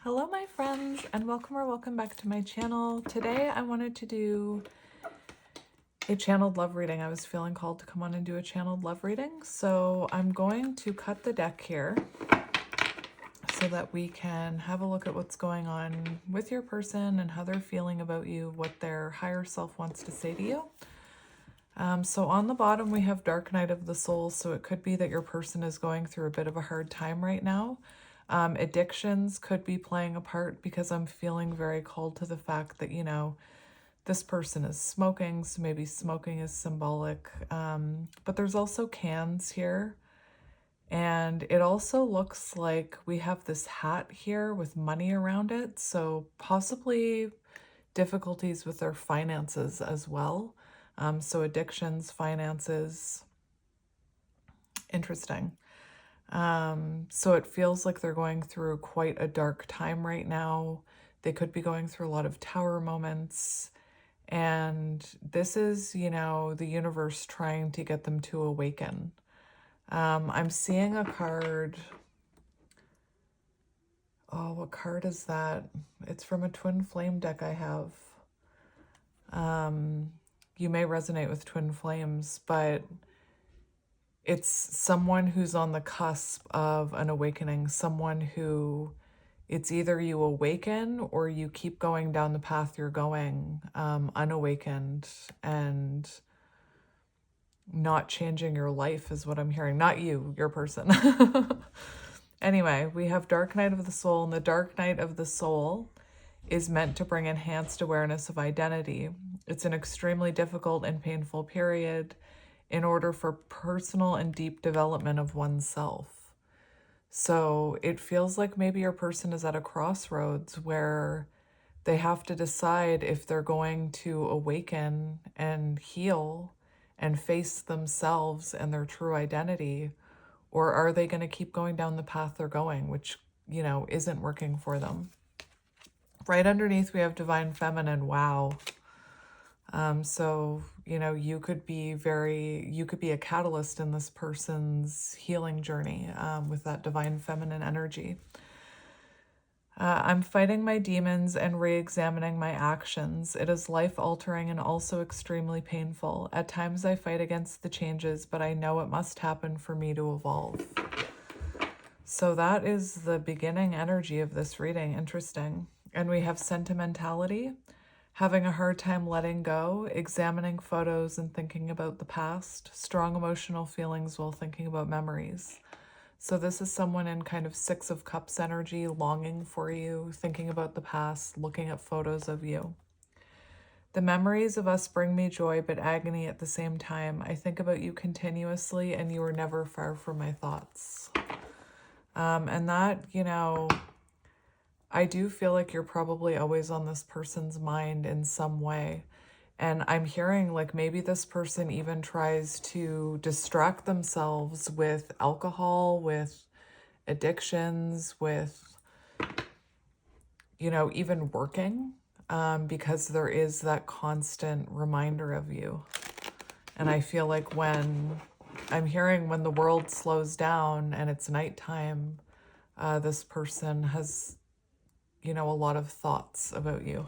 Hello my friends, and welcome back to my channel. Today I wanted to do a channeled love reading. I was feeling called to come on and do a channeled love reading. So I'm going to cut the deck here so that we can have a look at what's going on with your person and how they're feeling about you, what their higher self wants to say to you. So on the bottom we have Dark Night of the Soul, so it could be that your person is going through a bit of a hard time right now. Addictions could be playing a part because I'm feeling very called to the fact that, this person is smoking, so maybe smoking is symbolic. But there's also cans here. And it also looks like we have this hat here with money around it. So possibly difficulties with their finances as well. So addictions, finances, interesting. So it feels like they're going through quite a dark time right now. They could be going through a lot of tower moments. And this is, the universe trying to get them to awaken. I'm seeing a card. Oh, what card is that? It's from a twin flame deck I have. You may resonate with twin flames, but it's someone who's on the cusp of an awakening, someone who it's either you awaken or you keep going down the path you're going, unawakened and not changing your life is what I'm hearing. Not you, your person. Anyway, we have Dark Night of the Soul, and the Dark Night of the Soul is meant to bring enhanced awareness of identity. It's an extremely difficult and painful period in order for personal and deep development of oneself. So it feels like maybe your person is at a crossroads where they have to decide if they're going to awaken and heal and face themselves and their true identity, or are they going to keep going down the path they're going, which, isn't working for them. Right underneath, we have Divine Feminine. Wow. So, you could be a catalyst in this person's healing journey with that Divine Feminine energy. I'm fighting my demons and re-examining my actions. It is life-altering and also extremely painful. At times I fight against the changes, but I know it must happen for me to evolve. So that is the beginning energy of this reading. Interesting. And we have sentimentality, having a hard time letting go, examining photos and thinking about the past, strong emotional feelings while thinking about memories. So this is someone in kind of Six of Cups energy, longing for you, thinking about the past, looking at photos of you. The memories of us bring me joy, but agony at the same time. I think about you continuously, and you are never far from my thoughts. And that, I do feel like you're probably always on this person's mind in some way. And I'm hearing like maybe this person even tries to distract themselves with alcohol, with addictions, with, even working, because there is that constant reminder of you. And I feel like when the world slows down and it's nighttime, this person has, a lot of thoughts about you.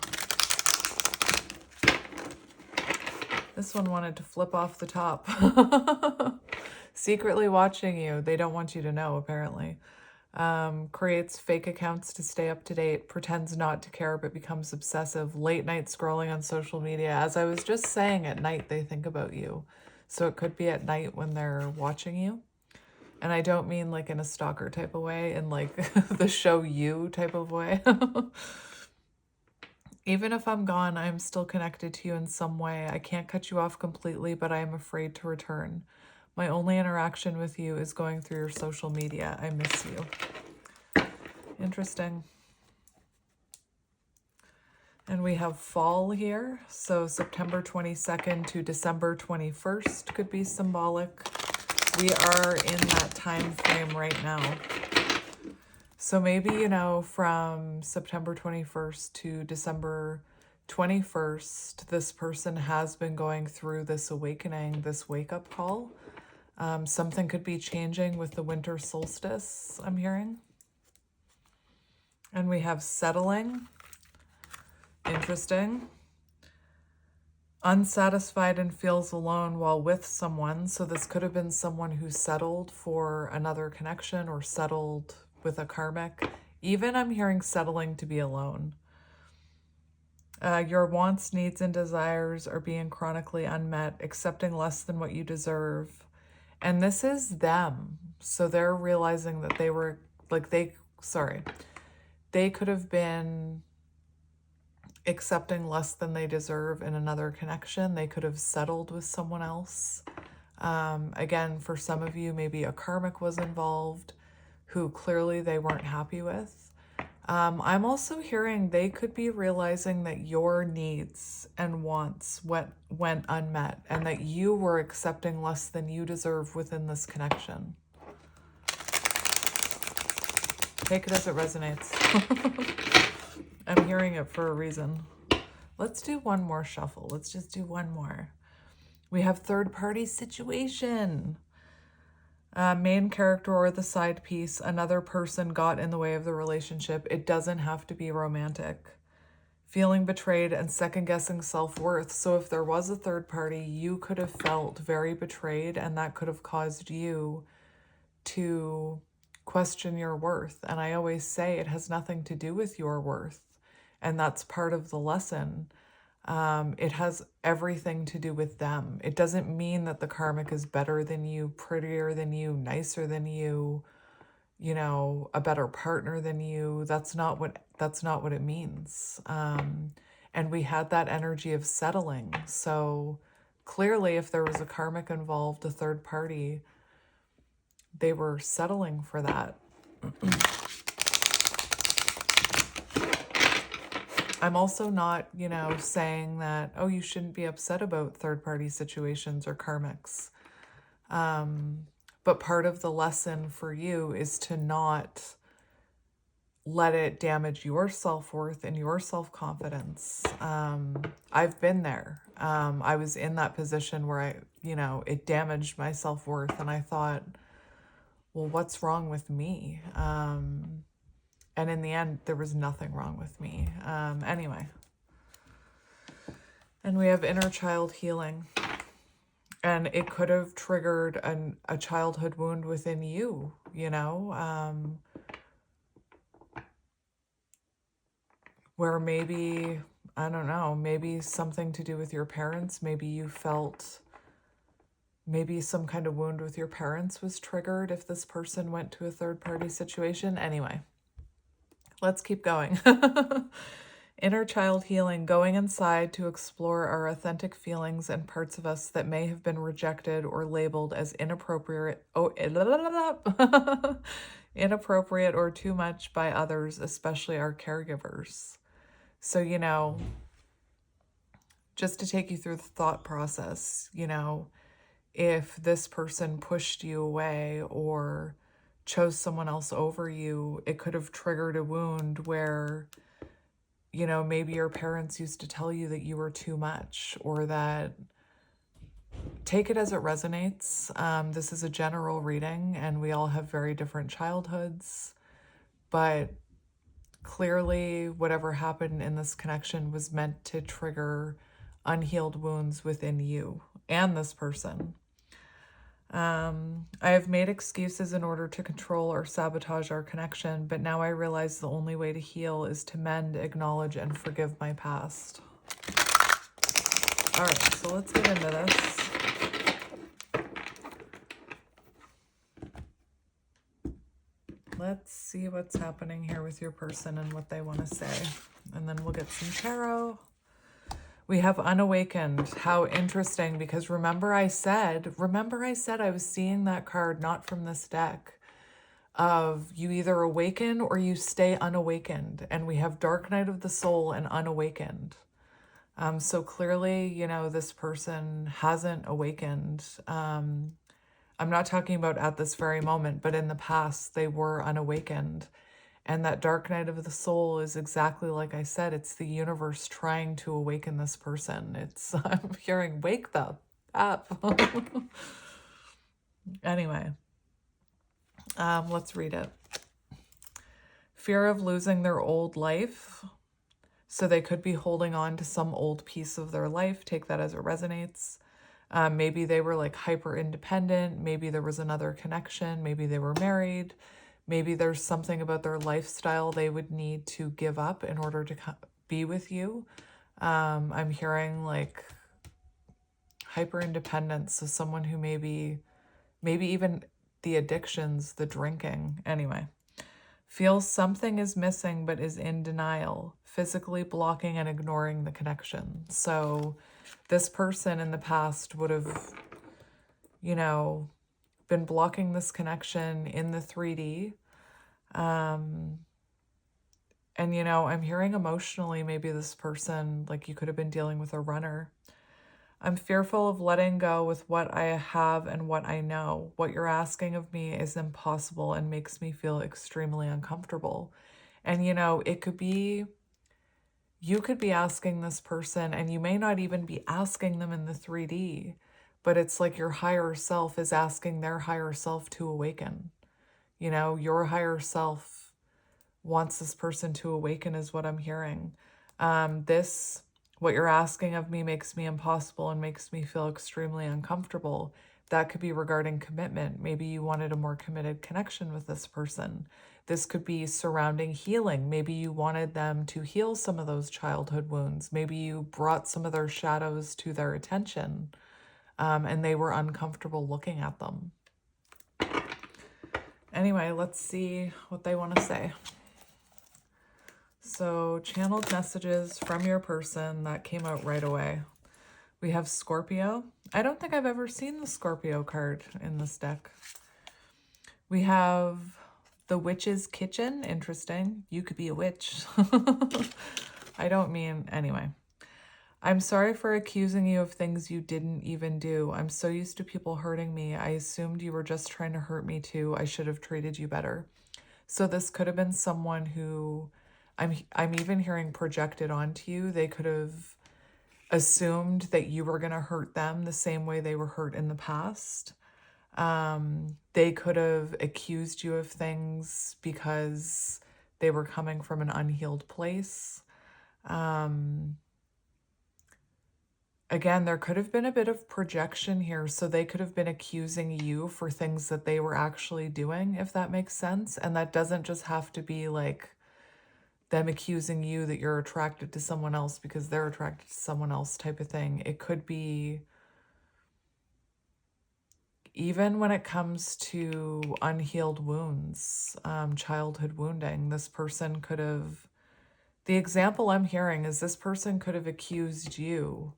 This one wanted to flip off the top. Secretly watching you. They don't want you to know, apparently. Creates fake accounts to stay up to date, pretends not to care, but becomes obsessive. Late night scrolling on social media. As I was just saying, at night they think about you. So it could be at night when they're watching you. And I don't mean like in a stalker type of way, in like the show You type of way. Even if I'm gone, I am still connected to you in some way. I can't cut you off completely, but I am afraid to return. My only interaction with you is going through your social media. I miss you. Interesting. And we have fall here. So September 22nd to December 21st could be symbolic. We are in that time frame right now. So maybe, from September 21st to December 21st, this person has been going through this awakening, this wake-up call. Something could be changing with the winter solstice, I'm hearing. And we have settling. Interesting. Unsatisfied and feels alone while with someone. So this could have been someone who settled for another connection or settled with a karmic. Even I'm hearing settling to be alone. Your wants, needs, and desires are being chronically unmet, accepting less than what you deserve. And this is them. So they're realizing that they were, like, they could have been accepting less than they deserve in another connection. They could have settled with someone else. Again, for some of you, maybe a karmic was involved who clearly they weren't happy with. I'm also hearing they could be realizing that your needs and wants went unmet and that you were accepting less than you deserve within this connection. Take it as it resonates. I'm hearing it for a reason. Let's do one more shuffle. Let's just do one more. We have third-party situation. Main character or the side piece, another person got in the way of the relationship. It doesn't have to be romantic. Feeling betrayed and second-guessing self-worth. So if there was a third party, you could have felt very betrayed, and that could have caused you to question your worth. And I always say it has nothing to do with your worth, and that's part of the lesson. It has everything to do with them. It doesn't mean that the karmic is better than you, prettier than you, nicer than you, you know, a better partner than you. That's not what it means. And we had that energy of settling. So clearly, if there was a karmic involved, a third party, they were settling for that. I'm also not, you know, saying that, oh, you shouldn't be upset about third-party situations or karmics. But part of the lesson for you is to not let it damage your self-worth and your self-confidence. I've been there. I was in that position where it damaged my self-worth, and I thought, well, what's wrong with me? And in the end, there was nothing wrong with me. Anyway. And we have inner child healing. And it could have triggered a childhood wound within you, where maybe, I don't know, maybe something to do with your parents. Maybe you felt maybe some kind of wound with your parents was triggered if this person went to a third-party situation. Anyway. Let's keep going. Inner child healing, going inside to explore our authentic feelings and parts of us that may have been rejected or labeled as inappropriate, inappropriate or too much by others, especially our caregivers. So, just to take you through the thought process, if this person pushed you away or chose someone else over you, it could have triggered a wound where, maybe your parents used to tell you that you were too much, or that, take it as it resonates. This is a general reading and we all have very different childhoods, but clearly whatever happened in this connection was meant to trigger unhealed wounds within you and this person. I have made excuses in order to control or sabotage our connection, but now I realize the only way to heal is to mend, acknowledge, and forgive my past. All right, so let's get into this. Let's see what's happening here with your person and what they want to say. And then we'll get some tarot. We have unawakened. How interesting, because remember I said I was seeing that card not from this deck of you either awaken or you stay unawakened. And we have Dark Night of the Soul and unawakened. So clearly, this person hasn't awakened. I'm not talking about at this very moment, but in the past they were unawakened. And that Dark Night of the Soul is exactly like I said. It's the universe trying to awaken this person. I'm hearing, wake the up. Anyway, let's read it. fear of losing their old life. So they could be holding on to some old piece of their life. Take that as it resonates. Maybe they were like hyper independent. Maybe there was another connection. Maybe they were married. Maybe there's something about their lifestyle they would need to give up in order to be with you. I'm hearing like hyper independence. So someone who maybe even the addictions, the drinking. Anyway, feels something is missing but is in denial, physically blocking and ignoring the connection. So this person in the past would have, you know, been blocking this connection in the 3D. And, you know, I'm hearing emotionally, maybe this person, like you could have been dealing with a runner. I'm fearful of letting go with what I have and what I know. What you're asking of me is impossible and makes me feel extremely uncomfortable. And, you know, it could be, you could be asking this person, and you may not even be asking them in the 3D, but it's like your higher self is asking their higher self to awaken. You know, your higher self wants this person to awaken is what I'm hearing. What you're asking of me makes me impossible and makes me feel extremely uncomfortable. That could be regarding commitment. Maybe you wanted a more committed connection with this person. This could be surrounding healing. Maybe you wanted them to heal some of those childhood wounds. Maybe you brought some of their shadows to their attention, and they were uncomfortable looking at them. Anyway, let's see what they want to say. So channeled messages from your person, that came out right away. We have Scorpio. I don't think I've ever seen the Scorpio card in this deck. We have the Witch's Kitchen. Interesting. You could be a witch. I don't mean, anyway. I'm sorry for accusing you of things you didn't even do. I'm so used to people hurting me. I assumed you were just trying to hurt me too. I should have treated you better. So this could have been someone who I'm even hearing projected onto you. They could have assumed that you were going to hurt them the same way they were hurt in the past. They could have accused you of things because they were coming from an unhealed place. Again, there could have been a bit of projection here. So they could have been accusing you for things that they were actually doing, if that makes sense. And that doesn't just have to be like them accusing you that you're attracted to someone else because they're attracted to someone else type of thing. It could be, even when it comes to unhealed wounds, childhood wounding, this person could have, the example I'm hearing is this person could have accused you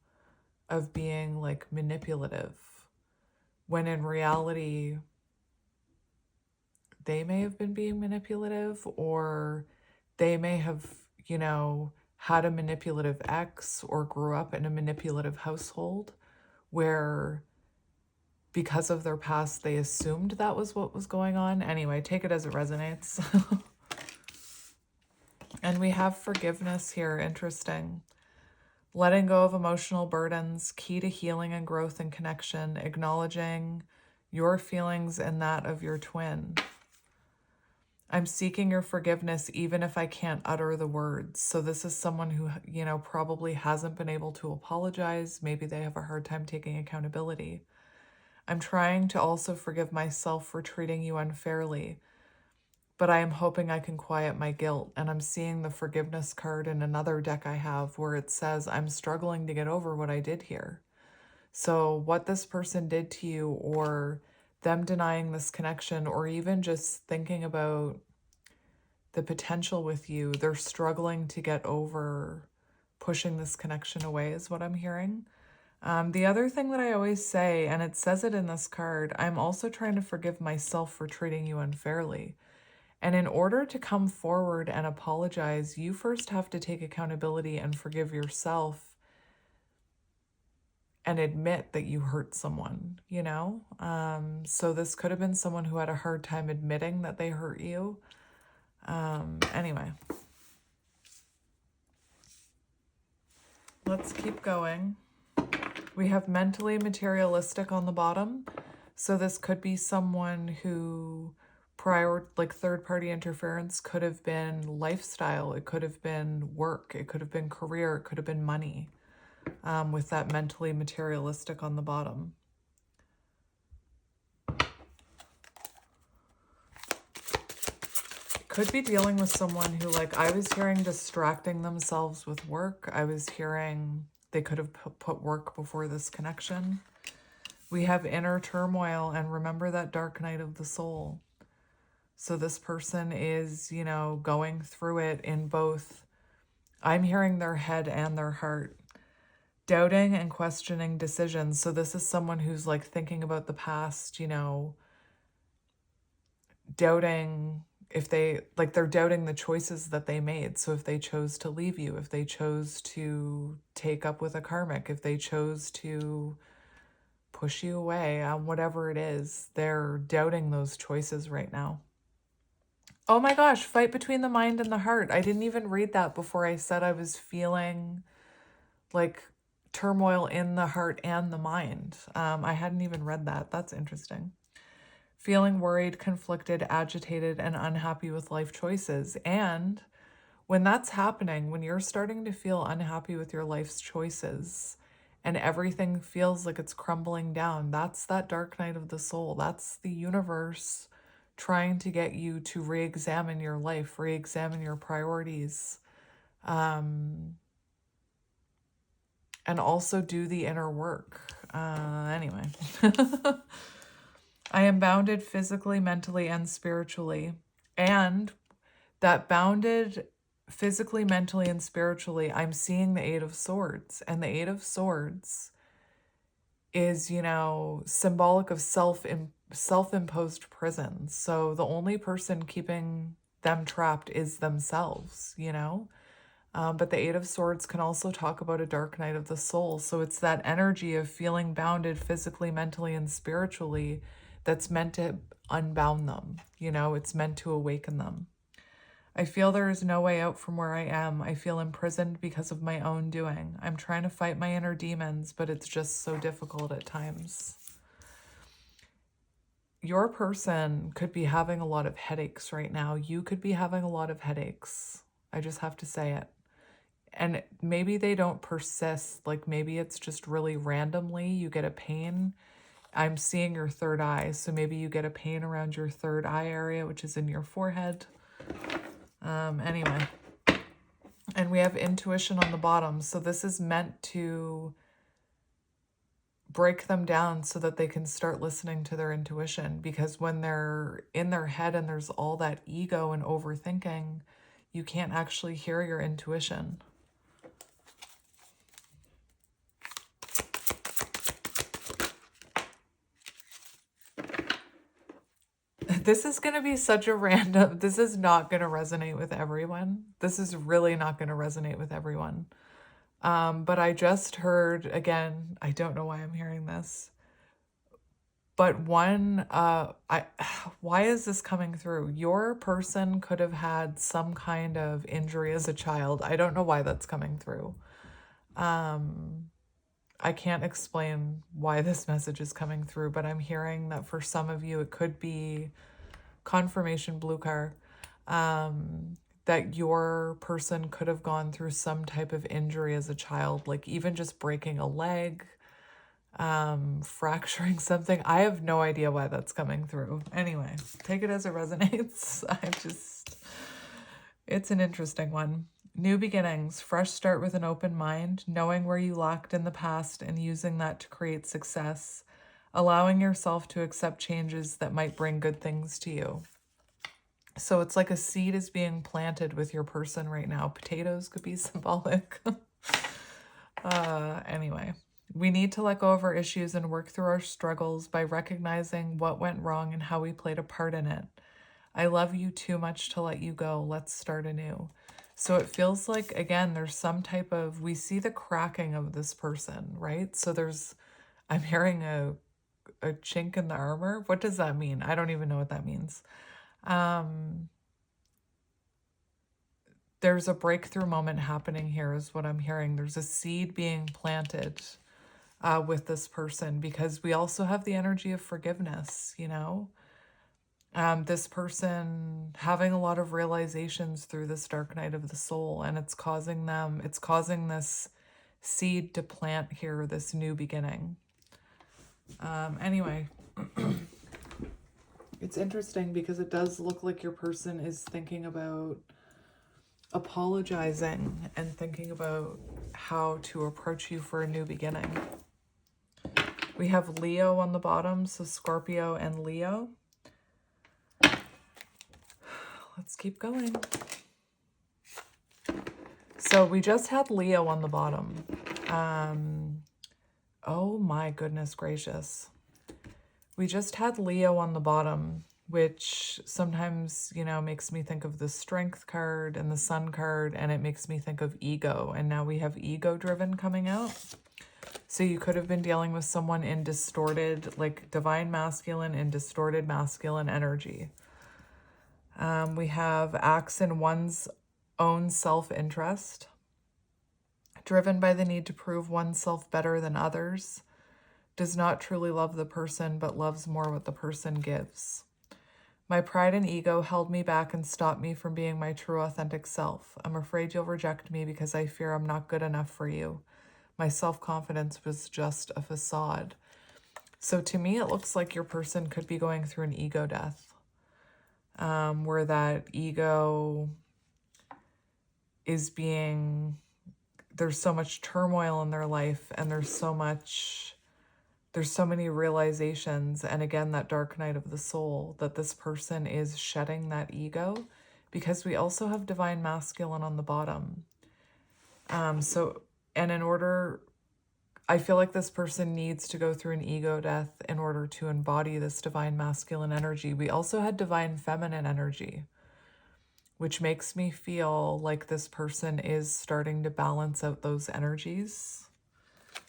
of being like manipulative, when in reality, they may have been being manipulative, or they may have, you know, had a manipulative ex or grew up in a manipulative household where because of their past, they assumed that was what was going on. Anyway, take it as it resonates. And we have forgiveness here. Interesting. Letting go of emotional burdens, key to healing and growth and connection, acknowledging your feelings and that of your twin. I'm seeking your forgiveness even if I can't utter the words. So this is someone who, you know, probably hasn't been able to apologize. Maybe they have a hard time taking accountability. I'm trying to also forgive myself for treating you unfairly, but I am hoping I can quiet my guilt. And I'm seeing the forgiveness card in another deck I have where it says, I'm struggling to get over what I did here. So what this person did to you, or them denying this connection, or even just thinking about the potential with you, they're struggling to get over pushing this connection away is what I'm hearing. The other thing that I always say, and it says it in this card, I'm also trying to forgive myself for treating you unfairly. And in order to come forward and apologize, you first have to take accountability and forgive yourself and admit that you hurt someone, you know? So this could have been someone who had a hard time admitting that they hurt you. Anyway. Let's keep going. We have mentally materialistic on the bottom. So this could be someone who like third-party interference could have been lifestyle, it could have been work, it could have been career, it could have been money, with that mentally materialistic on the bottom. Could be dealing with someone who, like, I was hearing distracting themselves with work. I was hearing they could have put work before this connection. We have inner turmoil, and remember that dark night of the soul. So this person is, you know, going through it in both, I'm hearing their head and their heart, doubting and questioning decisions. So this is someone who's like thinking about the past, you know, doubting if they, like, they're doubting the choices that they made. So if they chose to leave you, if they chose to take up with a karmic, if they chose to push you away, whatever it is, they're doubting those choices right now. Oh my gosh, fight between the mind and the heart. I didn't even read that before I said I was feeling like turmoil in the heart and the mind. I hadn't even read that. That's interesting. Feeling worried, conflicted, agitated, and unhappy with life choices. And when that's happening, when you're starting to feel unhappy with your life's choices and everything feels like it's crumbling down, that's that dark night of the soul. That's the universe trying to get you to re-examine your life, re-examine your priorities, and also do the inner work. Anyway. I am bounded physically, mentally, and spiritually. And that bounded physically, mentally, and spiritually, I'm seeing the Eight of Swords. And the Eight of Swords is, you know, symbolic of self-imposed prisons. So the only person keeping them trapped is themselves, you know? But the Eight of Swords can also talk about a dark night of the soul. So it's that energy of feeling bounded physically, mentally, and spiritually that's meant to unbound them. You know, it's meant to awaken them. I feel there is no way out from where I am. I feel imprisoned because of my own doing. I'm trying to fight my inner demons, but it's just so difficult at times. Your person could be having a lot of headaches right now. You could be having a lot of headaches. I just have to say it. And maybe they don't persist. Like maybe it's just really randomly you get a pain. I'm seeing your third eye. So maybe you get a pain around your third eye area, which is in your forehead. Anyway. And we have intuition on the bottom. So this is meant to break them down so that they can start listening to their intuition. Because when they're in their head and there's all that ego and overthinking, you can't actually hear your intuition. This is going to be such a random, this is not going to resonate with everyone. This is really not going to resonate with everyone. But I just heard, again, I don't know why I'm hearing this, but why is this coming through? Your person could have had some kind of injury as a child. I don't know why that's coming through. I can't explain why this message is coming through, but I'm hearing that for some of you, it could be confirmation blue car, that your person could have gone through some type of injury as a child, like even just breaking a leg, fracturing something. I have no idea why that's coming through. Anyway, take it as it resonates. It's an interesting one. New beginnings, fresh start with an open mind, knowing where you lacked in the past and using that to create success, allowing yourself to accept changes that might bring good things to you. So it's like a seed is being planted with your person right now. Potatoes could be symbolic. Anyway, we need to let go of our issues and work through our struggles by recognizing what went wrong and how we played a part in it. I love you too much to let you go. Let's start anew. So it feels like, again, there's some type of, we see the cracking of this person, right? So I'm hearing a chink in the armor. What does that mean? I don't even know what that means. There's a breakthrough moment happening here is what I'm hearing. There's a seed being planted with this person, because we also have the energy of forgiveness, you know? This person having a lot of realizations through this dark night of the soul, and it's causing this seed to plant here, this new beginning. Anyway, it's interesting because it does look like your person is thinking about apologizing and thinking about how to approach you for a new beginning. We have Leo on the bottom, so Scorpio and Leo. Let's keep going. So we just had Leo on the bottom. Oh my goodness gracious. We just had Leo on the bottom, which sometimes, makes me think of the Strength card and the Sun card, and it makes me think of ego. And now we have ego-driven coming out. So you could have been dealing with someone in distorted, like divine masculine and distorted masculine energy. We have acts in one's own self-interest, driven by the need to prove oneself better than others, does not truly love the person, but loves more what the person gives. My pride and ego held me back and stopped me from being my true authentic self. I'm afraid you'll reject me because I fear I'm not good enough for you. My self-confidence was just a facade. So to me, it looks like your person could be going through an ego death, where that ego is there's so much turmoil in their life, and there's so many realizations, and again, that dark night of the soul, that this person is shedding that ego, because we also have divine masculine on the bottom. I feel like this person needs to go through an ego death in order to embody this divine masculine energy. We also had divine feminine energy, which makes me feel like this person is starting to balance out those energies.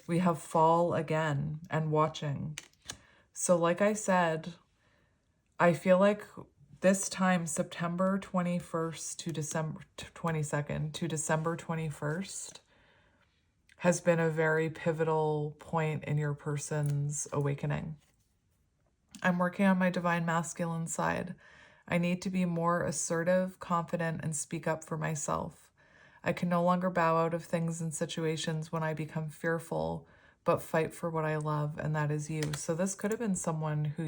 We have fall again and watching. So like I said, I feel like this time, September 21st to December 22nd to December 21st, has been a very pivotal point in your person's awakening. I'm working on my divine masculine side. I need to be more assertive, confident, and speak up for myself. I can no longer bow out of things and situations when I become fearful, but fight for what I love, and that is you. So this could have been someone who,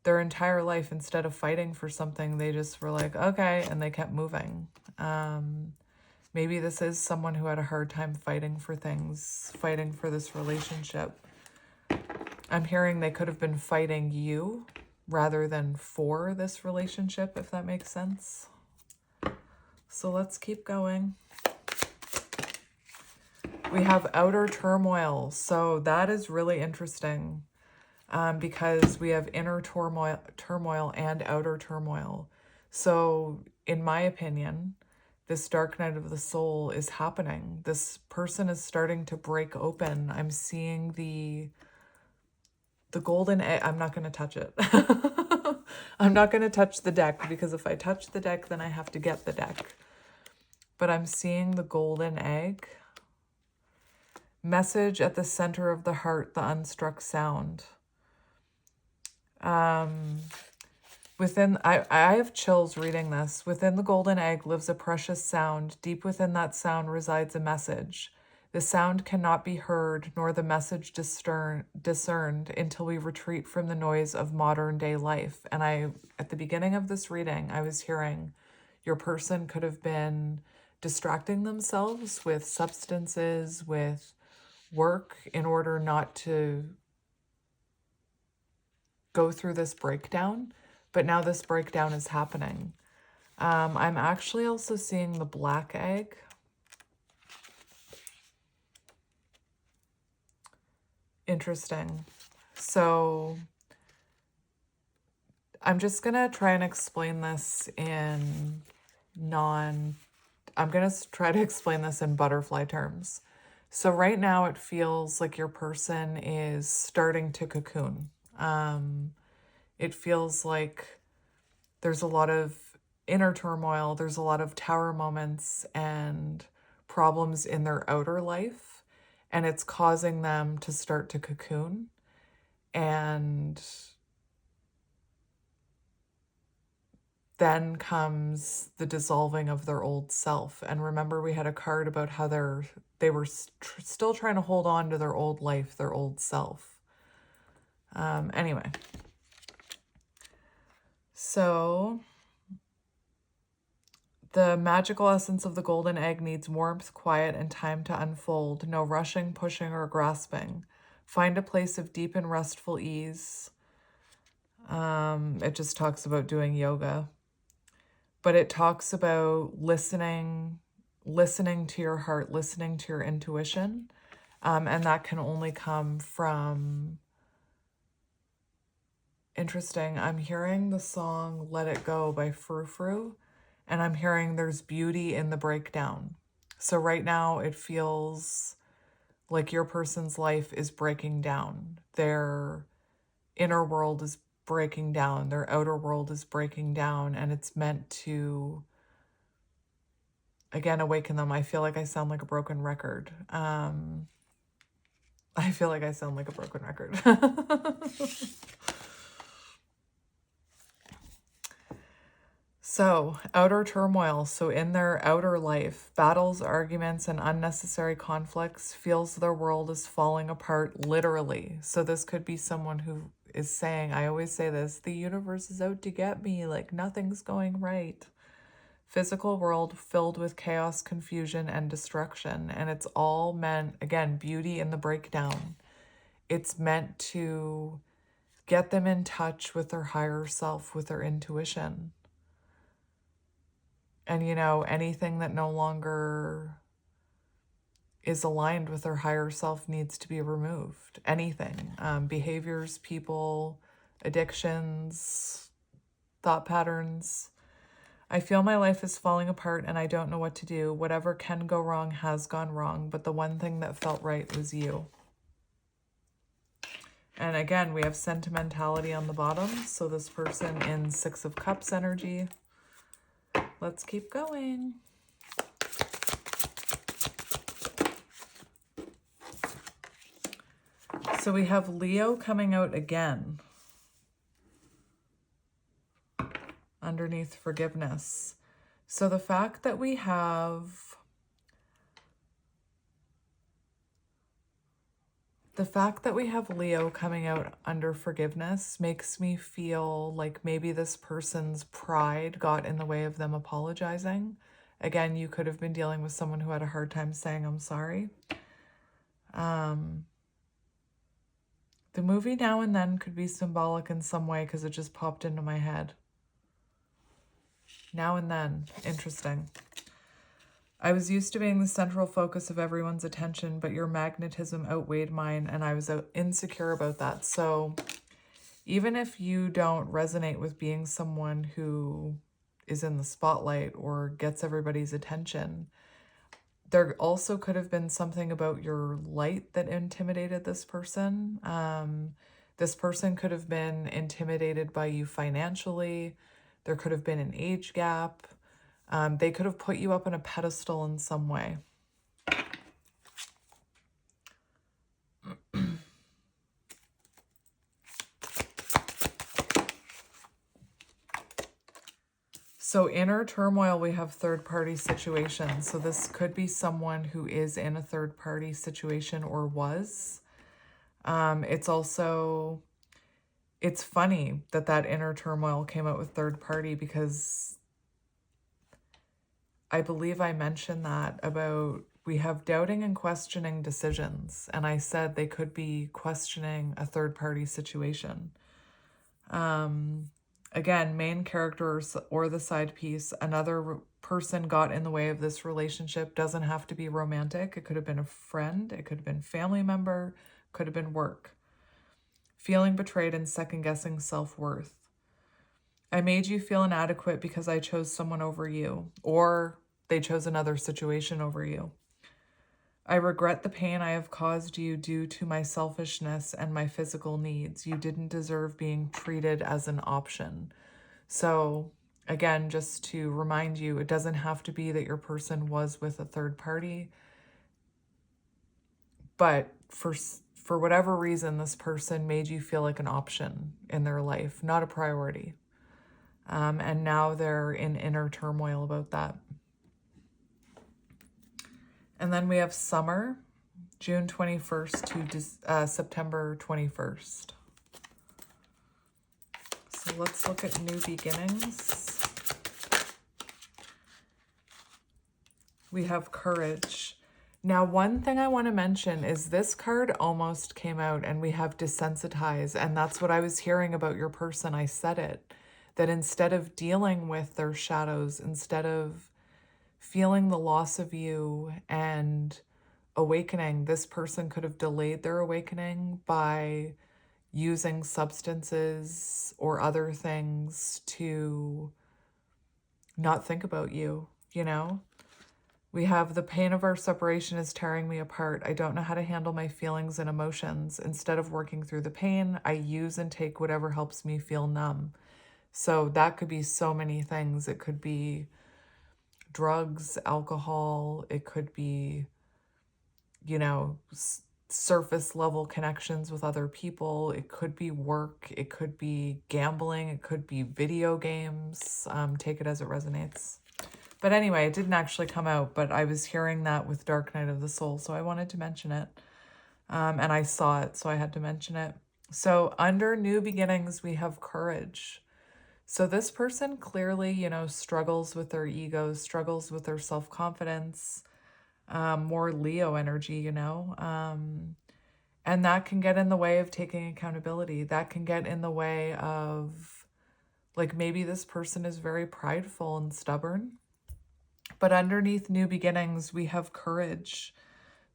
their entire life, instead of fighting for something, they just were like, okay, and they kept moving. Maybe this is someone who had a hard time fighting for things, fighting for this relationship. I'm hearing they could have been fighting you rather than for this relationship, if that makes sense. So let's keep going. We have outer turmoil. So that is really interesting, because we have inner turmoil and outer turmoil. So in my opinion, this dark night of the soul is happening. This person is starting to break open. I'm seeing the golden egg. I'm not going to touch it. I'm not going to touch the deck, because if I touch the deck, then I have to get the deck. But I'm seeing the golden egg. Message at the center of the heart, the unstruck sound. I have chills reading this. Within the golden egg lives a precious sound. Deep within that sound resides a message. The sound cannot be heard, nor the message discerned until we retreat from the noise of modern day life. And at the beginning of this reading, I was hearing your person could have been distracting themselves with substances, with work, in order not to go through this breakdown. But now this breakdown is happening. I'm actually also seeing the black egg. Interesting. So I'm just going to try and explain this in butterfly terms. So right now it feels like your person is starting to cocoon. It feels like there's a lot of inner turmoil, there's a lot of tower moments and problems in their outer life, and it's causing them to start to cocoon. And then comes the dissolving of their old self. And remember, we had a card about how they were still trying to hold on to their old life, their old self. Anyway, so the magical essence of the golden egg needs warmth, quiet, and time to unfold. No rushing, pushing, or grasping. Find a place of deep and restful ease. It just talks about doing yoga. But it talks about listening to your heart, listening to your intuition. And that can only come from... Interesting. I'm hearing the song Let It Go by Frou Frou, and I'm hearing there's beauty in the breakdown. So right now it feels like your person's life is breaking down. Their inner world is breaking down. Their outer world is breaking down, and it's meant to, again, awaken them. I feel like I sound like a broken record. I feel like I sound like a broken record. So, outer turmoil. So in their outer life, battles, arguments, and unnecessary conflicts feels their world is falling apart literally. So this could be someone who is saying, I always say this, the universe is out to get me, like nothing's going right. Physical world filled with chaos, confusion, and destruction. And it's all meant, again, beauty in the breakdown. It's meant to get them in touch with their higher self, with their intuition. And, anything that no longer is aligned with their higher self needs to be removed. Anything. Behaviors, people, addictions, thought patterns. I feel my life is falling apart and I don't know what to do. Whatever can go wrong has gone wrong, but the one thing that felt right was you. And again, we have sentimentality on the bottom. So this person in Six of Cups energy. Let's keep going. So we have Leo coming out again underneath forgiveness. So the fact that we have Leo coming out under forgiveness makes me feel like maybe this person's pride got in the way of them apologizing. Again, you could have been dealing with someone who had a hard time saying, I'm sorry. The movie Now and Then could be symbolic in some way because it just popped into my head. Now and Then. Interesting. I was used to being the central focus of everyone's attention, but your magnetism outweighed mine, and I was insecure about that. So even if you don't resonate with being someone who is in the spotlight or gets everybody's attention, there also could have been something about your light that intimidated this person. This person could have been intimidated by you financially. There could have been an age gap. They could have put you up on a pedestal in some way. So inner turmoil, we have third-party situations. So this could be someone who is in a third-party situation or was. It's funny that inner turmoil came out with third party because I believe I mentioned that about we have doubting and questioning decisions. And I said they could be questioning a third-party situation. Again, main characters or the side piece, another person got in the way of this relationship. Doesn't have to be romantic. It could have been a friend. It could have been family member. Could have been work. Feeling betrayed and second-guessing self-worth. I made you feel inadequate because I chose someone over you, or they chose another situation over you. I regret the pain I have caused you due to my selfishness and my physical needs. You didn't deserve being treated as an option. So again, just to remind you, it doesn't have to be that your person was with a third party, but for whatever reason, this person made you feel like an option in their life, not a priority. And now they're in inner turmoil about that. And then we have summer, June 21st to September 21st. So let's look at new beginnings. We have courage. Now, one thing I want to mention is this card almost came out and we have desensitize. And that's what I was hearing about your person. I said it, that instead of dealing with their shadows, instead of feeling the loss of you and awakening, this person could have delayed their awakening by using substances or other things to not think about you, you know? We have the pain of our separation is tearing me apart. I don't know how to handle my feelings and emotions. Instead of working through the pain, I use and take whatever helps me feel numb. So that could be so many things. It could be drugs, alcohol. It could be, you know, surface level connections with other people. It could be work. It could be gambling. It could be video games. Take it as it resonates. But anyway, it didn't actually come out, but I was hearing that with Dark Night of the Soul, so I wanted to mention it. And I saw it, so I had to mention it. So under new beginnings, we have courage. So this person clearly, you know, struggles with their ego, struggles with their self-confidence, more Leo energy, you know. And that can get in the way of taking accountability. That can get in the way of, like, maybe this person is very prideful and stubborn. But underneath new beginnings, we have courage.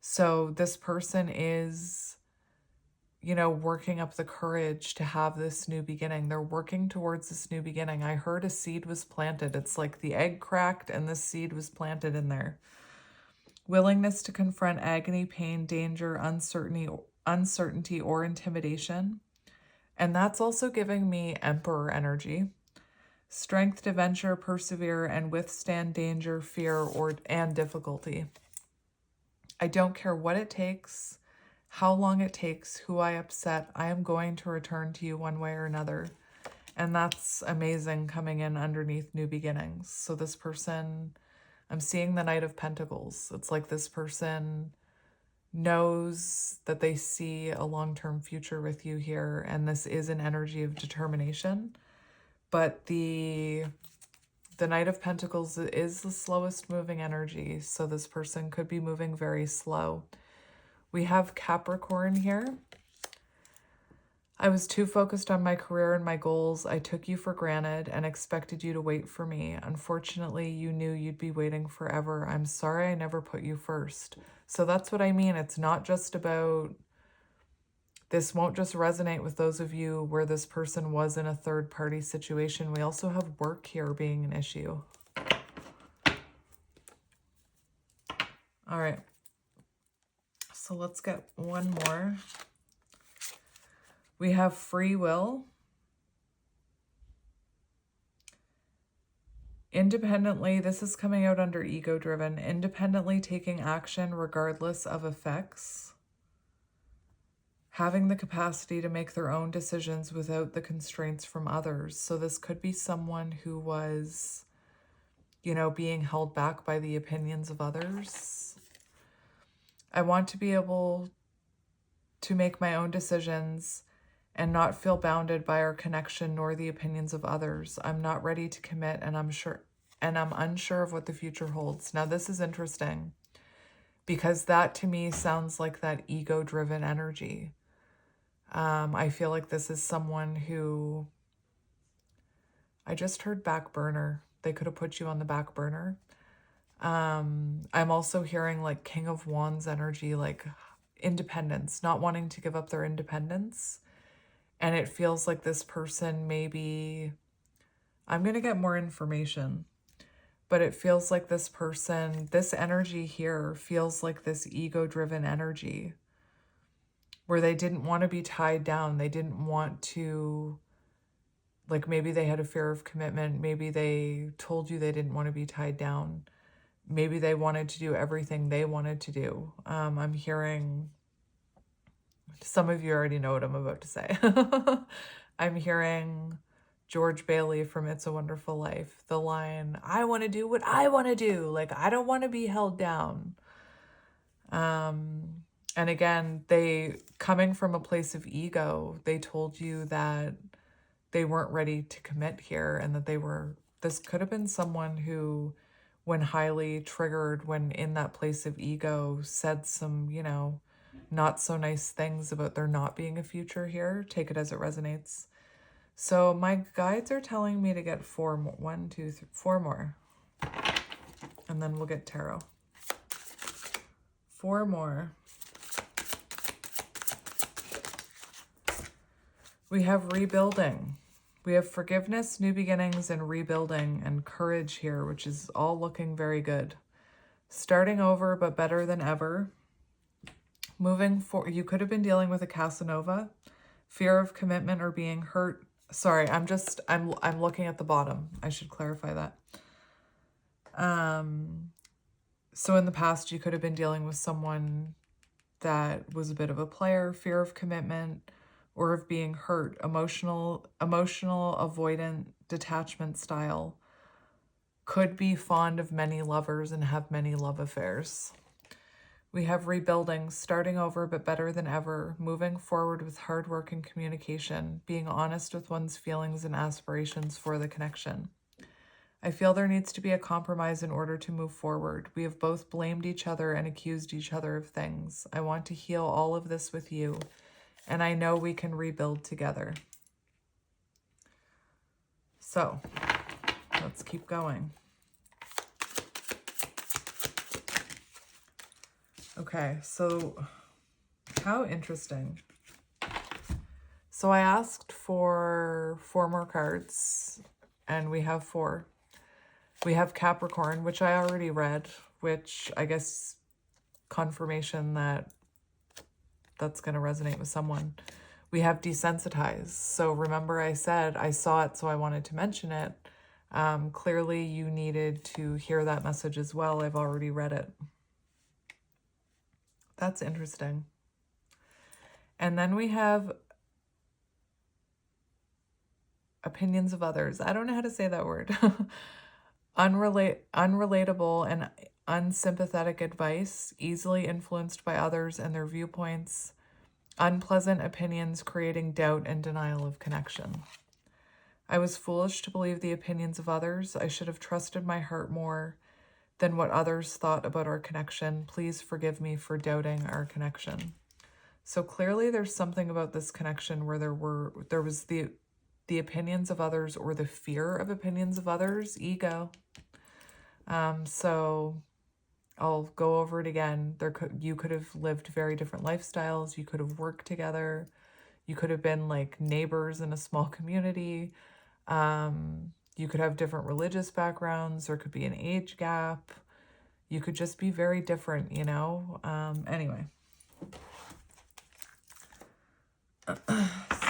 So this person is, you know, working up the courage to have this new beginning. They're working towards this new beginning. I heard a seed was planted. It's like the egg cracked and this seed was planted in there. Willingness to confront agony, pain, danger, uncertainty, or intimidation. And that's also giving me Emperor energy. Strength to venture, persevere, and withstand danger, fear, and difficulty. I don't care what it takes, how long it takes, who I upset, I am going to return to you one way or another. And that's amazing coming in underneath new beginnings. So this person, I'm seeing the Knight of Pentacles. It's like this person knows that they see a long-term future with you here, and this is an energy of determination. But the Knight of Pentacles is the slowest moving energy, so this person could be moving very slow. We have Capricorn here. I was too focused on my career and my goals. I took you for granted and expected you to wait for me. Unfortunately, you knew you'd be waiting forever. I'm sorry I never put you first. So that's what I mean. It's not just about... This won't just resonate with those of you where this person was in a third-party situation. We also have work here being an issue. All right. So let's get one more. We have free will. Independently, this is coming out under ego-driven. Independently taking action regardless of effects. Having the capacity to make their own decisions without the constraints from others. So this could be someone who was, you know, being held back by the opinions of others. I want to be able to make my own decisions and not feel bounded by our connection nor the opinions of others. I'm not ready to commit, and I'm unsure of what the future holds. Now this is interesting because that to me sounds like that ego-driven energy. I feel like this is someone who, I just heard back burner. They could have put you on the back burner. I'm also hearing like King of Wands energy, like independence, not wanting to give up their independence. And it feels like this person maybe, I'm going to get more information, but it feels like this person, this energy here feels like this ego-driven energy where they didn't want to be tied down. They didn't want to, like maybe they had a fear of commitment. Maybe they told you they didn't want to be tied down. Maybe they wanted to do everything they wanted to do. I'm hearing, some of you already know what I'm about to say. I'm hearing George Bailey from It's a Wonderful Life. The line, I want to do what I want to do. Like, I don't want to be held down. And again, they, coming from a place of ego, they told you that they weren't ready to commit here and that they were, this could have been someone who, when highly triggered, when in that place of ego, said some, you know, not so nice things about there not being a future here. Take it as it resonates. So my guides are telling me to get 4 more. 1, 2, 3, 4 more. And then we'll get tarot. 4 more. We have rebuilding. We have forgiveness, new beginnings, and rebuilding, and courage here, which is all looking very good. Starting over, but better than ever. Moving forward. You could have been dealing with a Casanova. Fear of commitment or being hurt. Sorry, I'm looking at the bottom. I should clarify that. So in the past, you could have been dealing with someone that was a bit of a player, fear of commitment, or of being hurt, emotional, avoidant, detachment style. Could be fond of many lovers and have many love affairs. We have rebuilding, starting over but better than ever, moving forward with hard work and communication, being honest with one's feelings and aspirations for the connection. I feel there needs to be a compromise in order to move forward. We have both blamed each other and accused each other of things. I want to heal all of this with you, and I know we can rebuild together. So, let's keep going. Okay, so how interesting. So I asked for 4 more cards, and we have 4. We have Capricorn, which I already read, which I guess confirmation that that's going to resonate with someone. We have desensitized. So remember I said I saw it, so I wanted to mention it. Clearly you needed to hear that message as well. I've already read it. That's interesting. And then we have opinions of others. I don't know how to say that word. Unrelatable and unsympathetic advice, easily influenced by others and their viewpoints, unpleasant opinions creating doubt and denial of connection. I was foolish to believe the opinions of others. I should have trusted my heart more than what others thought about our connection. Please forgive me for doubting our connection. So clearly there's something about this connection where there was the opinions of others, or the fear of opinions of others, ego. So I'll go over it again. You could have lived very different lifestyles. You could have worked together. You could have been like neighbors in a small community. You could have different religious backgrounds. There could be an age gap. You could just be very different, you know? Anyway.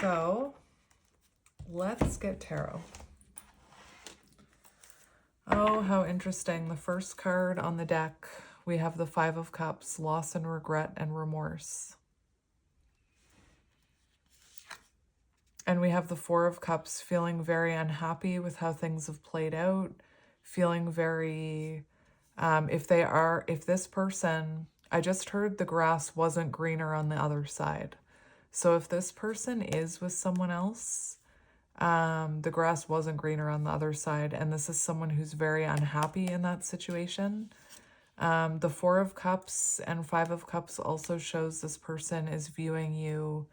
So let's get tarot. Oh, how interesting. The first card on the deck, we have the 5 of Cups, loss and regret and remorse. And we have the 4 of Cups, feeling very unhappy with how things have played out, feeling very, if this person, I just heard the grass wasn't greener on the other side. So if this person is with someone else, the grass wasn't greener on the other side, and this is someone who's very unhappy in that situation. The 4 of Cups and 5 of Cups also shows this person is viewing you.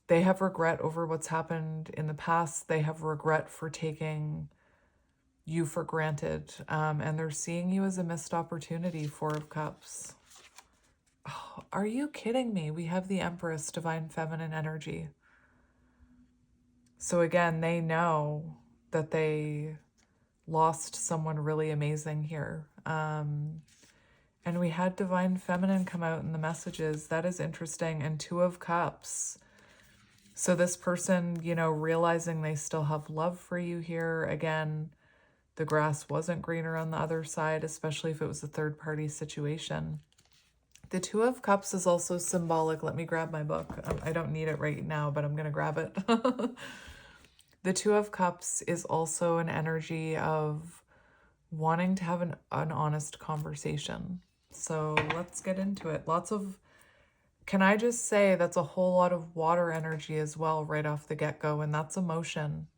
They have regret over what's happened in the past. They have regret for taking you for granted, and they're seeing you as a missed opportunity. 4 of Cups. Oh, are you kidding me? We have the Empress, divine feminine energy. So again, they know that they lost someone really amazing here. And we had divine feminine come out in the messages. That is interesting. And 2 of Cups. So this person, you know, realizing they still have love for you here. Again, the grass wasn't greener on the other side, especially if it was a third-party situation. The 2 of Cups is also symbolic. Let me grab my book. I don't need it right now, but I'm going to grab it. The Two of Cups is also an energy of wanting to have an honest conversation. So let's get into it. Can I just say that's a whole lot of water energy as well right off the get-go, and that's emotion.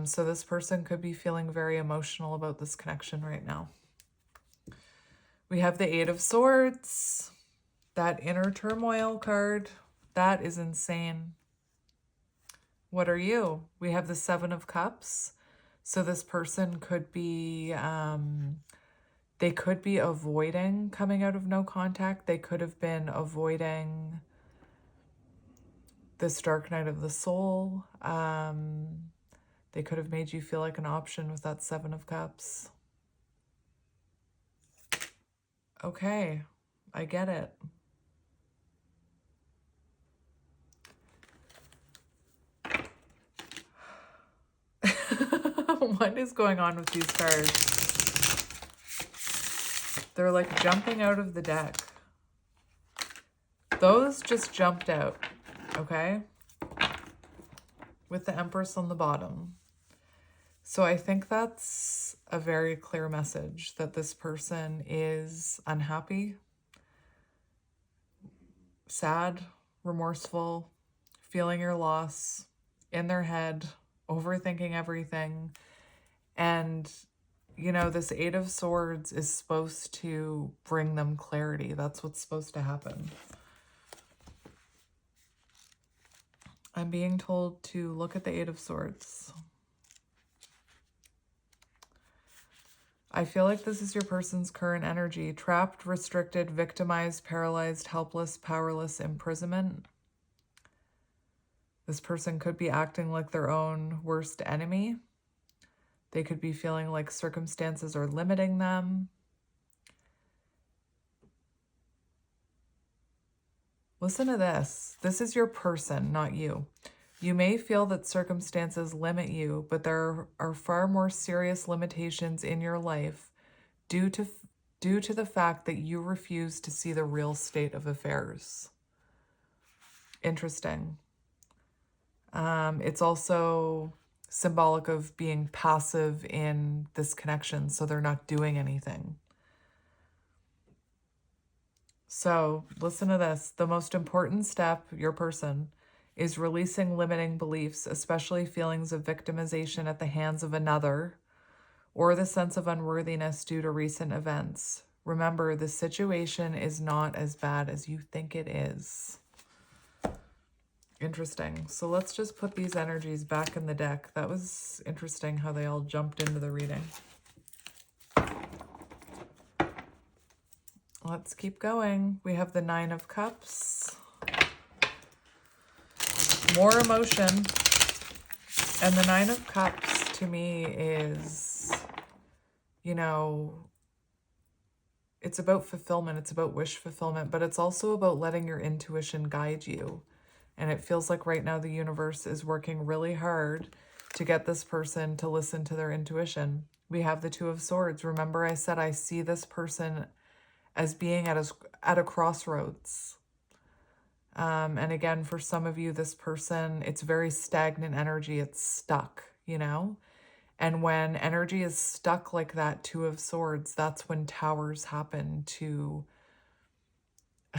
So this person could be feeling very emotional about this connection right now. We have the Eight of Swords, that inner turmoil card. That is insane. What are you? We have the Seven of Cups. So this person could be, they could be avoiding coming out of no contact. They could have been avoiding this dark night of the soul. They could have made you feel like an option with that Seven of Cups. Okay, I get it. What is going on with these cards? They're like jumping out of the deck. Those just jumped out, okay? With the Empress on the bottom. So I think that's a very clear message that this person is unhappy, sad, remorseful, feeling your loss, in their head, overthinking everything. And, you know, this Eight of Swords is supposed to bring them clarity. That's what's supposed to happen. I'm being told to look at the Eight of Swords. I feel like this is your person's current energy. Trapped, restricted, victimized, paralyzed, helpless, powerless, imprisonment. This person could be acting like their own worst enemy. They could be feeling like circumstances are limiting them. Listen to this. This is your person, not you. You may feel that circumstances limit you, but there are far more serious limitations in your life due to the fact that you refuse to see the real state of affairs. Interesting. It's also symbolic of being passive in this connection, so they're not doing anything. So listen to this. The most important step, your person, is releasing limiting beliefs, especially feelings of victimization at the hands of another, or the sense of unworthiness due to recent events. Remember, the situation is not as bad as you think it is. Interesting. So let's just put these energies back in the deck. That was interesting how they all jumped into the reading. Let's keep going. We have the Nine of Cups. More emotion. And the Nine of Cups to me is, you know, it's about fulfillment. It's about wish fulfillment, but it's also about letting your intuition guide you. And it feels like right now the universe is working really hard to get this person to listen to their intuition. We have the Two of Swords. Remember I said I see this person as being at a crossroads. And again, for some of you, this person, it's very stagnant energy. It's stuck, you know? And when energy is stuck like that, Two of Swords, that's when towers happen to...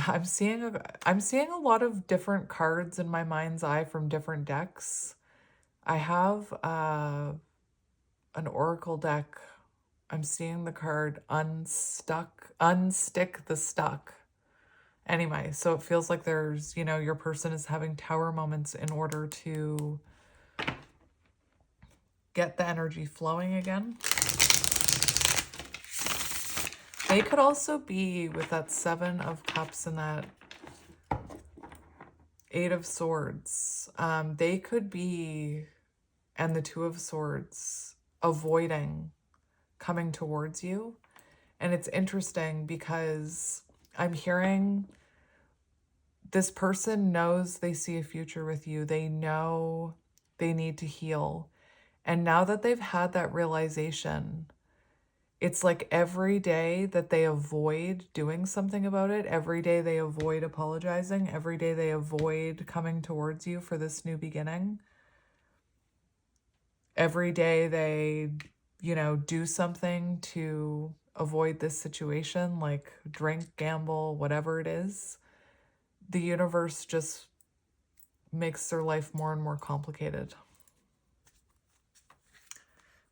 I'm seeing a lot of different cards in my mind's eye from different decks. I have an oracle deck. I'm seeing the card unstick the stuck. Anyway, so it feels like there's, you know, your person is having tower moments in order to get the energy flowing again. They could also be with that Seven of Cups and that Eight of Swords. They could be, and the Two of Swords, avoiding coming towards you. And it's interesting because I'm hearing this person knows they see a future with you. They know they need to heal. And now that they've had that realization, it's like every day that they avoid doing something about it, every day they avoid apologizing, every day they avoid coming towards you for this new beginning, Every day they, you know, do something to avoid this situation, like drink, gamble, whatever it is. The universe just makes their life more and more complicated.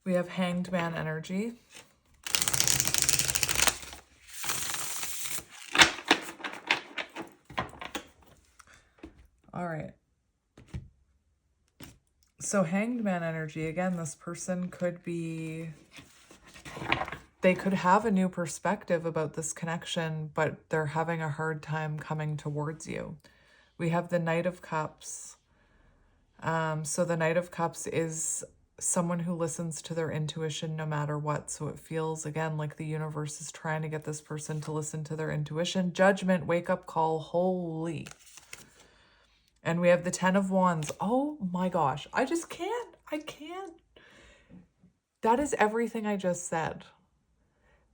We have Hanged Man energy. All right. So Hanged Man energy, again, this person could be, they could have a new perspective about this connection, but they're having a hard time coming towards you. We have the Knight of Cups. So the Knight of Cups is someone who listens to their intuition no matter what. So it feels, again, like the universe is trying to get this person to listen to their intuition. Judgment, wake up call, holy. And we have the 10 of Wands. Oh my gosh, I just can't. I can't. That is everything I just said.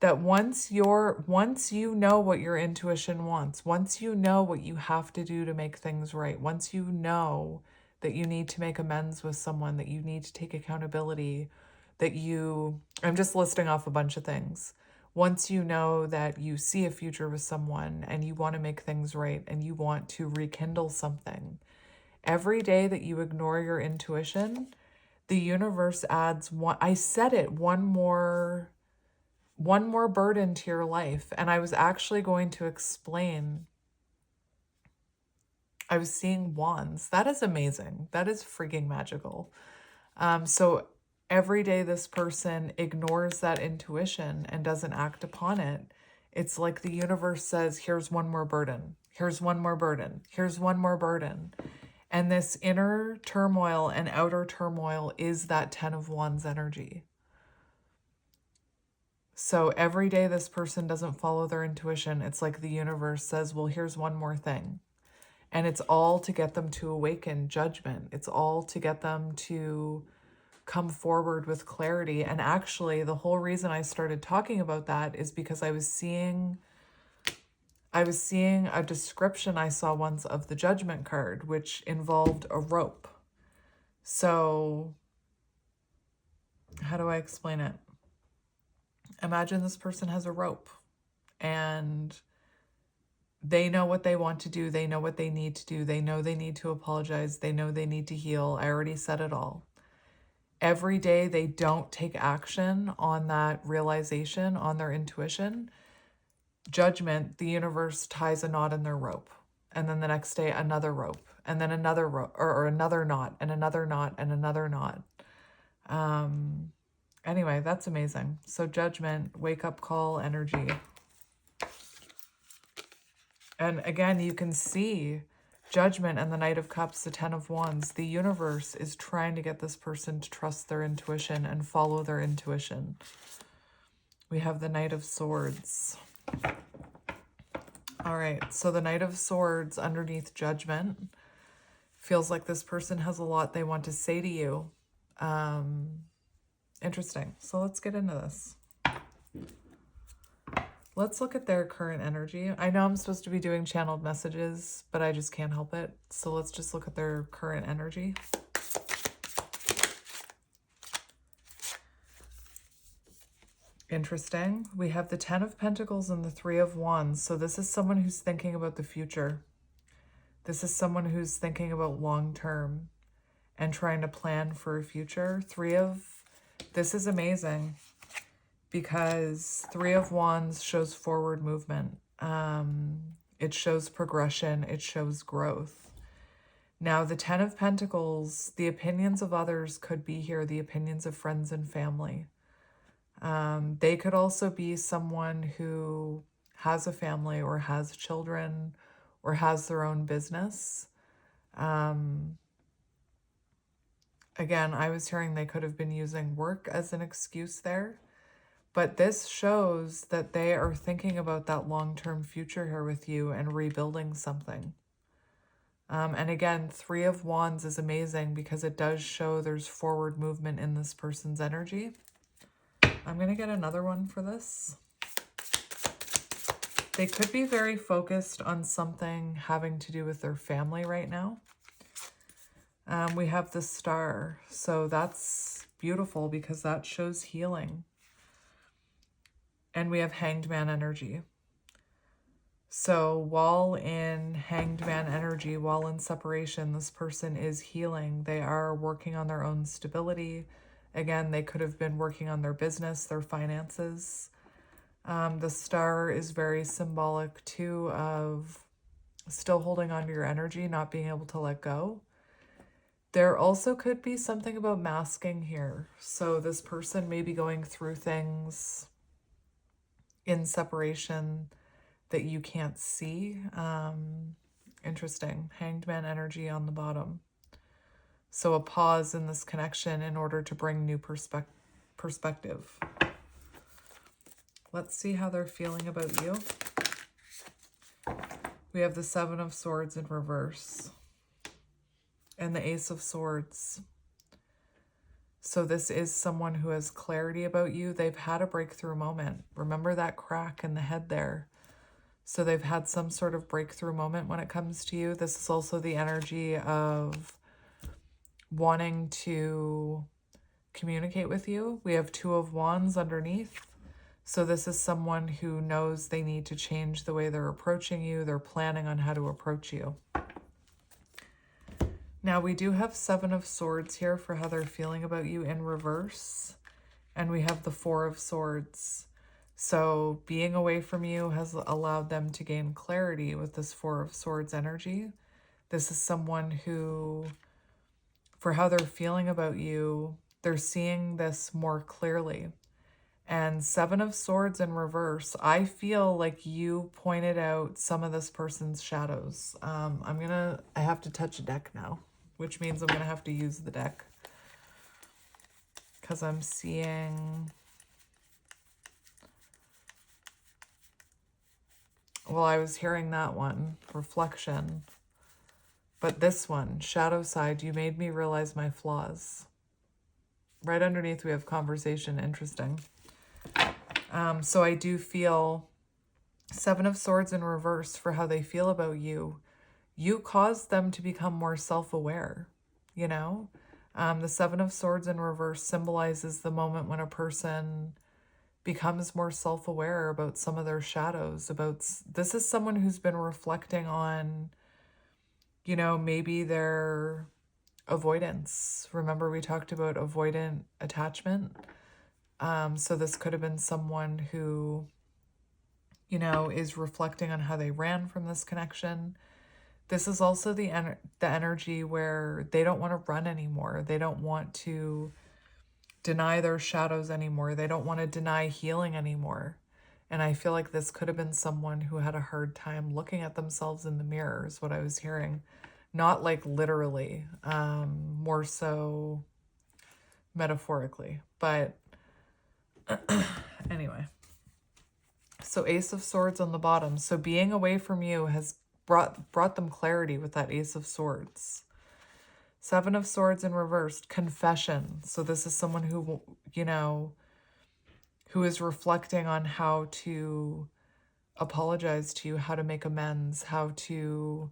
That once you know what your intuition wants, once you know what you have to do to make things right, once you know that you need to make amends with someone, that you need to take accountability, I'm just listing off a bunch of things. Once you know that you see a future with someone and you want to make things right and you want to rekindle something, every day that you ignore your intuition, the universe adds one more burden to your life. And I was actually going to explain, I was seeing wands. That is amazing. That is freaking magical. So every day this person ignores that intuition and doesn't act upon it, it's like the universe says, here's one more burden. Here's one more burden. Here's one more burden. And this inner turmoil and outer turmoil is that 10 of Wands energy. So every day this person doesn't follow their intuition, it's like the universe says, well, here's one more thing. And it's all to get them to awaken Judgment. It's all to get them to come forward with clarity. And actually, the whole reason I started talking about that is because I was seeing a description I saw once of the Judgment card, which involved a rope. So how do I explain it? Imagine this person has a rope and they know what they want to do. They know what they need to do. They know they need to apologize. They know they need to heal. I already said it all. Every day they don't take action on that realization, on their intuition, Judgment, the universe ties a knot in their rope. And then the next day, another rope. And then another rope, or another knot, and another knot, and another knot. Anyway, that's amazing. So Judgment, wake up call energy. And again, you can see Judgment and the Knight of Cups, the 10 of Wands. The universe is trying to get this person to trust their intuition and follow their intuition. We have the Knight of Swords. All right, so the Knight of Swords underneath Judgment feels like this person has a lot they want to say to you. Interesting. So let's get into this. Let's look at their current energy. I know I'm supposed to be doing channeled messages, but I just can't help it. So let's just look at their current energy. Interesting. We have the 10 of Pentacles and the 3 of Wands. So this is someone who's thinking about the future. This is someone who's thinking about long term and trying to plan for a future. This is amazing because 3 of Wands shows forward movement. It shows progression. It shows growth. Now, the 10 of Pentacles, the opinions of others could be here, the opinions of friends and family. They could also be someone who has a family or has children or has their own business. Again, I was hearing they could have been using work as an excuse there. But this shows that they are thinking about that long-term future here with you and rebuilding something. And again, 3 of Wands is amazing because it does show there's forward movement in this person's energy. I'm going to get another one for this. They could be very focused on something having to do with their family right now. We have the Star. So that's beautiful because that shows healing. And we have Hanged Man energy. So while in Hanged Man energy, while in separation, this person is healing. They are working on their own stability. Again, they could have been working on their business, their finances. The star is very symbolic too of still holding on to your energy, not being able to let go. There also could be something about masking here. So this person may be going through things in separation that you can't see. Interesting. Hanged Man energy on the bottom. So a pause in this connection in order to bring new perspective. Let's see how they're feeling about you. We have the Seven of Swords in reverse and the Ace of Swords. So this is someone who has clarity about you. They've had a breakthrough moment. Remember that crack in the head there. So they've had some sort of breakthrough moment when it comes to you. This is also the energy of wanting to communicate with you. We have Two of Wands underneath. So this is someone who knows they need to change the way they're approaching you. They're planning on how to approach you. Now we do have Seven of Swords here for how they're feeling about you in reverse. And we have the Four of Swords. So being away from you has allowed them to gain clarity with this Four of Swords energy. This is someone who, for how they're feeling about you, they're seeing this more clearly. And Seven of Swords in reverse, I feel like you pointed out some of this person's shadows. I have to touch a deck now, which means I'm going to have to use the deck. Because I'm seeing... Well, I was hearing that one, reflection. But this one, shadow side, you made me realize my flaws. Right underneath we have conversation, interesting. So I do feel Seven of Swords in reverse for how they feel about you. You caused them to become more self-aware, you know? The Seven of Swords in reverse symbolizes the moment when a person becomes more self-aware about some of their shadows. This is someone who's been reflecting on, you know, maybe their avoidance. Remember we talked about avoidant attachment? So this could have been someone who, you know, is reflecting on how they ran from this connection. This is also the energy where they don't want to run anymore. They don't want to deny their shadows anymore. They don't want to deny healing anymore. And I feel like this could have been someone who had a hard time looking at themselves in the mirror is what I was hearing. Not like literally, more so metaphorically. But anyway. So Ace of Swords on the bottom. So being away from you has brought them clarity with that Ace of Swords. Seven of Swords in reversed, confession. So this is someone who, you know, who is reflecting on how to apologize to you, how to make amends, how to...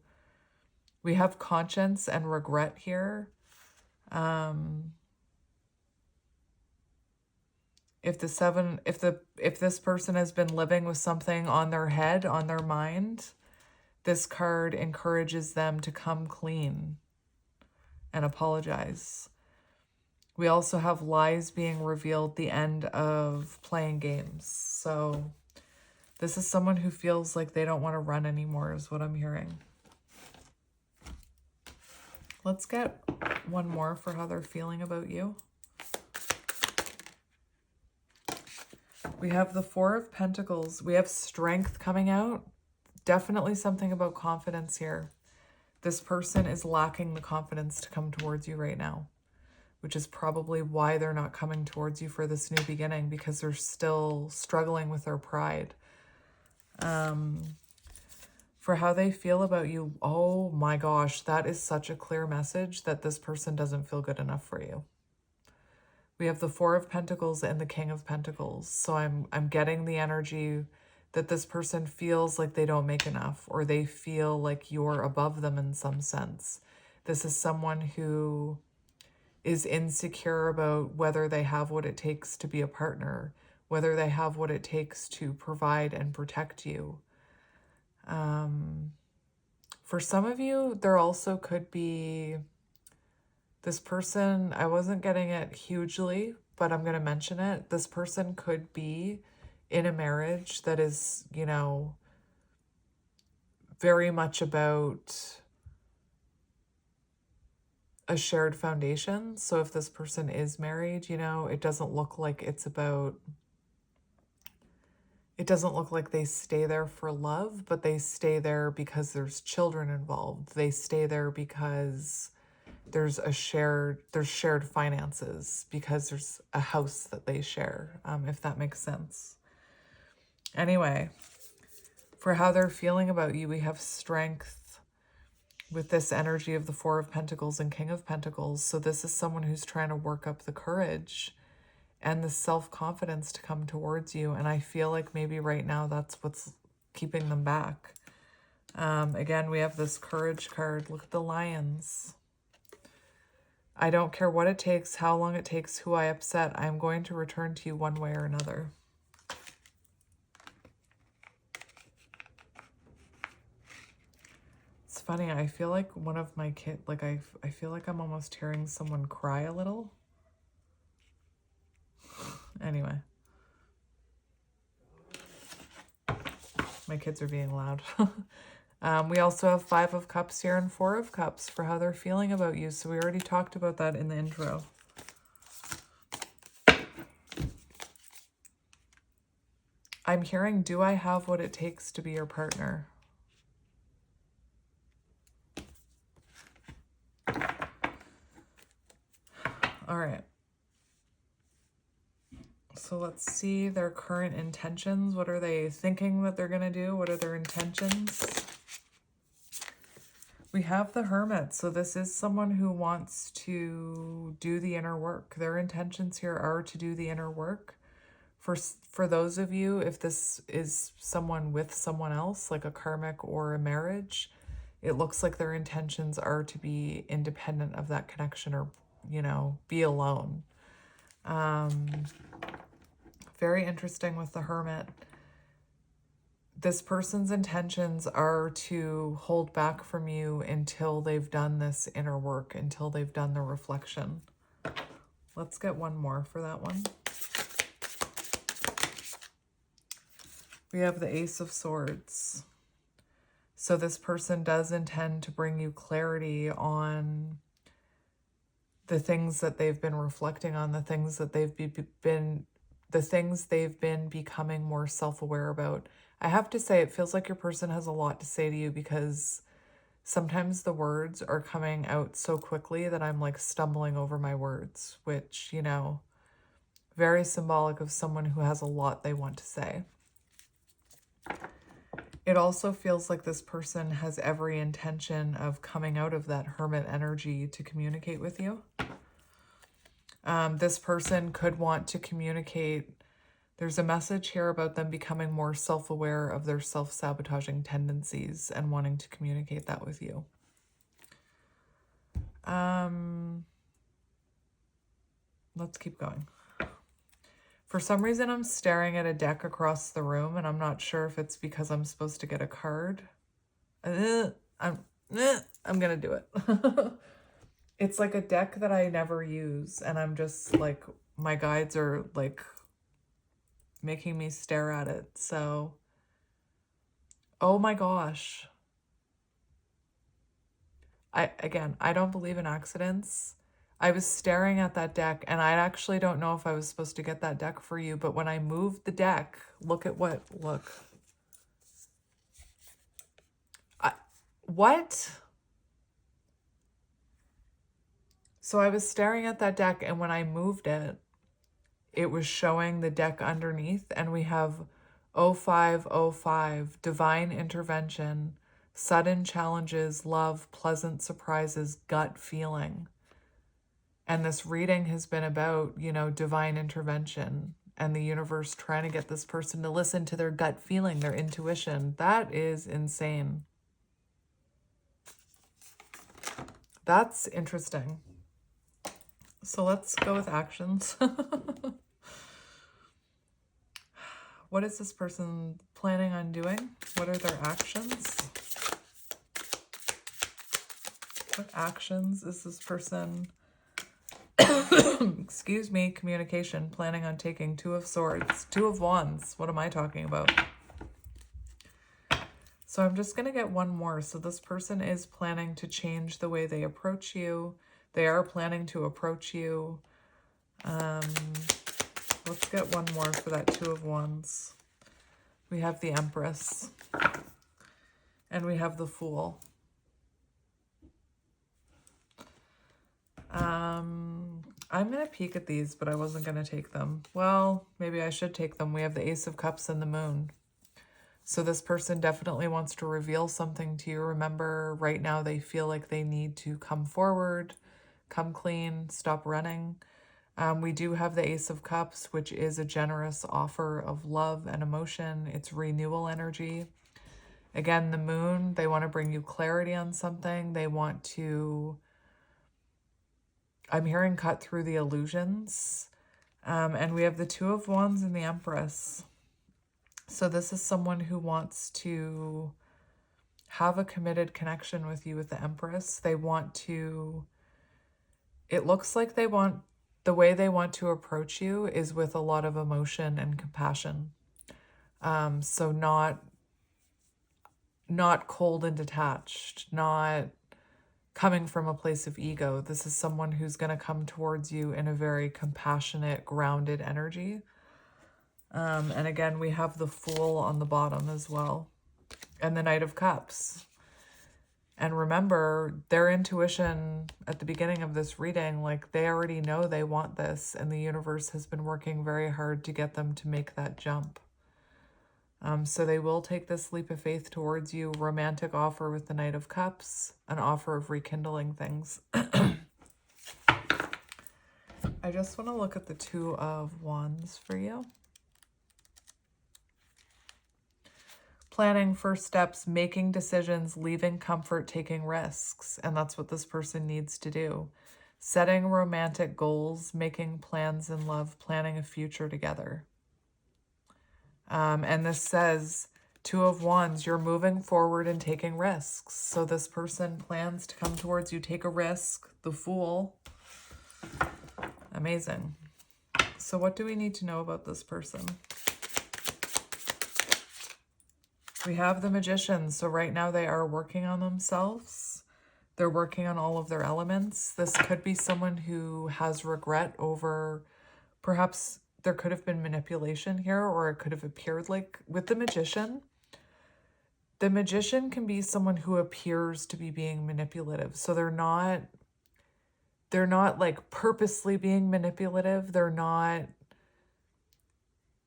We have conscience and regret here. If this person has been living with something on their head, on their mind, this card encourages them to come clean and apologize. We also have lies being revealed, the end of playing games. So this is someone who feels like they don't want to run anymore is what I'm hearing. Let's get one more for how they're feeling about you. We have the Four of Pentacles. We have strength coming out. Definitely something about confidence here. This person is lacking the confidence to come towards you right now, which is probably why they're not coming towards you for this new beginning, because they're still struggling with their pride. For how they feel about you, oh my gosh, that is such a clear message that this person doesn't feel good enough for you. We have the Four of Pentacles and the King of Pentacles. So I'm getting the energy that this person feels like they don't make enough, or they feel like you're above them in some sense. This is someone who is insecure about whether they have what it takes to be a partner, whether they have what it takes to provide and protect you. For some of you, there also could be this person, I wasn't getting it hugely, but I'm going to mention it. This person could be in a marriage that is, you know, very much about a shared foundation. So if this person is married, you know, it doesn't look like it's about, it doesn't look like they stay there for love, but they stay there because there's children involved. They stay there because there's shared finances, because there's a house that they share, if that makes sense. Anyway, for how they're feeling about you, we have strength with this energy of the Four of Pentacles and King of Pentacles. So this is someone who's trying to work up the courage and the self-confidence to come towards you. And I feel like maybe right now that's what's keeping them back. Again, we have this courage card. Look at the lions. I don't care what it takes, how long it takes, who I upset. I'm going to return to you one way or another. It's funny. I feel like one of my kids, like I feel like I'm almost hearing someone cry a little. Anyway. My kids are being loud. We also have Five of Cups here and Four of Cups for how they're feeling about you. So we already talked about that in the intro. I'm hearing, do I have what it takes to be your partner? All right. So let's see their current intentions. What are they thinking that they're going to do? What are their intentions? We have the Hermit. So this is someone who wants to do the inner work. Their intentions here are to do the inner work. For those of you, if this is someone with someone else, like a karmic or a marriage, it looks like their intentions are to be independent of that connection, or, you know, be alone. Very interesting with the Hermit. This person's intentions are to hold back from you until they've done this inner work, until they've done the reflection. Let's get one more for that one. We have the Ace of Swords. So this person does intend to bring you clarity on the things that they've been reflecting on, the things that they've been becoming more self-aware about. I have to say, it feels like your person has a lot to say to you, because sometimes the words are coming out so quickly that I'm like stumbling over my words, which, you know, very symbolic of someone who has a lot they want to say. It also feels like this person has every intention of coming out of that Hermit energy to communicate with you. This person could want to communicate. There's a message here about them becoming more self-aware of their self-sabotaging tendencies and wanting to communicate that with you. Let's keep going. For some reason, I'm staring at a deck across the room, and I'm not sure if it's because I'm supposed to get a card. I'm gonna do it. It's like a deck that I never use, and I'm just like, my guides are like making me stare at it. So, oh my gosh. I don't believe in accidents. I was staring at that deck, and I actually don't know if I was supposed to get that deck for you, but when I moved the deck, look. What? So I was staring at that deck, and when I moved it, it was showing the deck underneath, and we have 0505, divine intervention, sudden challenges, love, pleasant surprises, gut feeling. And this reading has been about, you know, divine intervention and the universe trying to get this person to listen to their gut feeling, their intuition. That is insane. That's interesting. So let's go with actions. What is this person planning on doing? What are their actions? What actions is this person, excuse me, communication, planning on taking? Two of Swords, Two of Wands. What am I talking about? So I'm just going to get one more. So this person is planning to change the way they approach you. They are planning to approach you. Let's get one more for that Two of Wands. We have the Empress. And we have the Fool. I'm going to peek at these, but I wasn't going to take them. Well, maybe I should take them. We have the Ace of Cups and the Moon. So this person definitely wants to reveal something to you. Remember, right now they feel like they need to come forward, come clean, stop running. We do have the Ace of Cups, which is a generous offer of love and emotion. It's renewal energy. Again, the Moon, they want to bring you clarity on something. They want to, I'm hearing, cut through the illusions. And we have the Two of Wands and the Empress. So this is someone who wants to have a committed connection with you with the Empress. They want to, it looks like they want, the way they want to approach you is with a lot of emotion and compassion. So not cold and detached, not coming from a place of ego. This is someone who's going to come towards you in a very compassionate, grounded energy. And again, we have the Fool on the bottom as well. And the Knight of Cups. And remember, their intuition at the beginning of this reading, like they already know they want this, and the universe has been working very hard to get them to make that jump. So they will take this leap of faith towards you. Romantic offer with the Knight of Cups, an offer of rekindling things. I just want to look at the Two of Wands for you. Planning first steps, making decisions, leaving comfort, taking risks. And that's what this person needs to do. Setting romantic goals, making plans in love, planning a future together. And this says, Two of Wands, you're moving forward and taking risks. So this person plans to come towards you, take a risk. The Fool. Amazing. So what do we need to know about this person? We have the Magician. So right now they are working on themselves. They're working on all of their elements. This could be someone who has regret over, perhaps there could have been manipulation here, or it could have appeared like with the Magician. The Magician can be someone who appears to be being manipulative. So they're not like purposely being manipulative. They're not,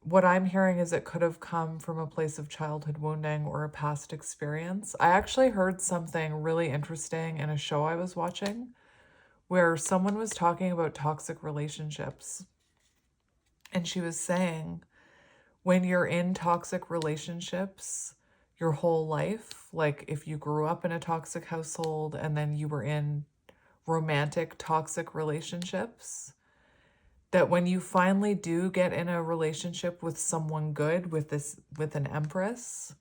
what I'm hearing is it could have come from a place of childhood wounding or a past experience. I actually heard something really interesting in a show I was watching where someone was talking about toxic relationships. And she was saying, when you're in toxic relationships your whole life, like if you grew up in a toxic household and then you were in romantic toxic relationships, that when you finally do get in a relationship with someone good, with an Empress,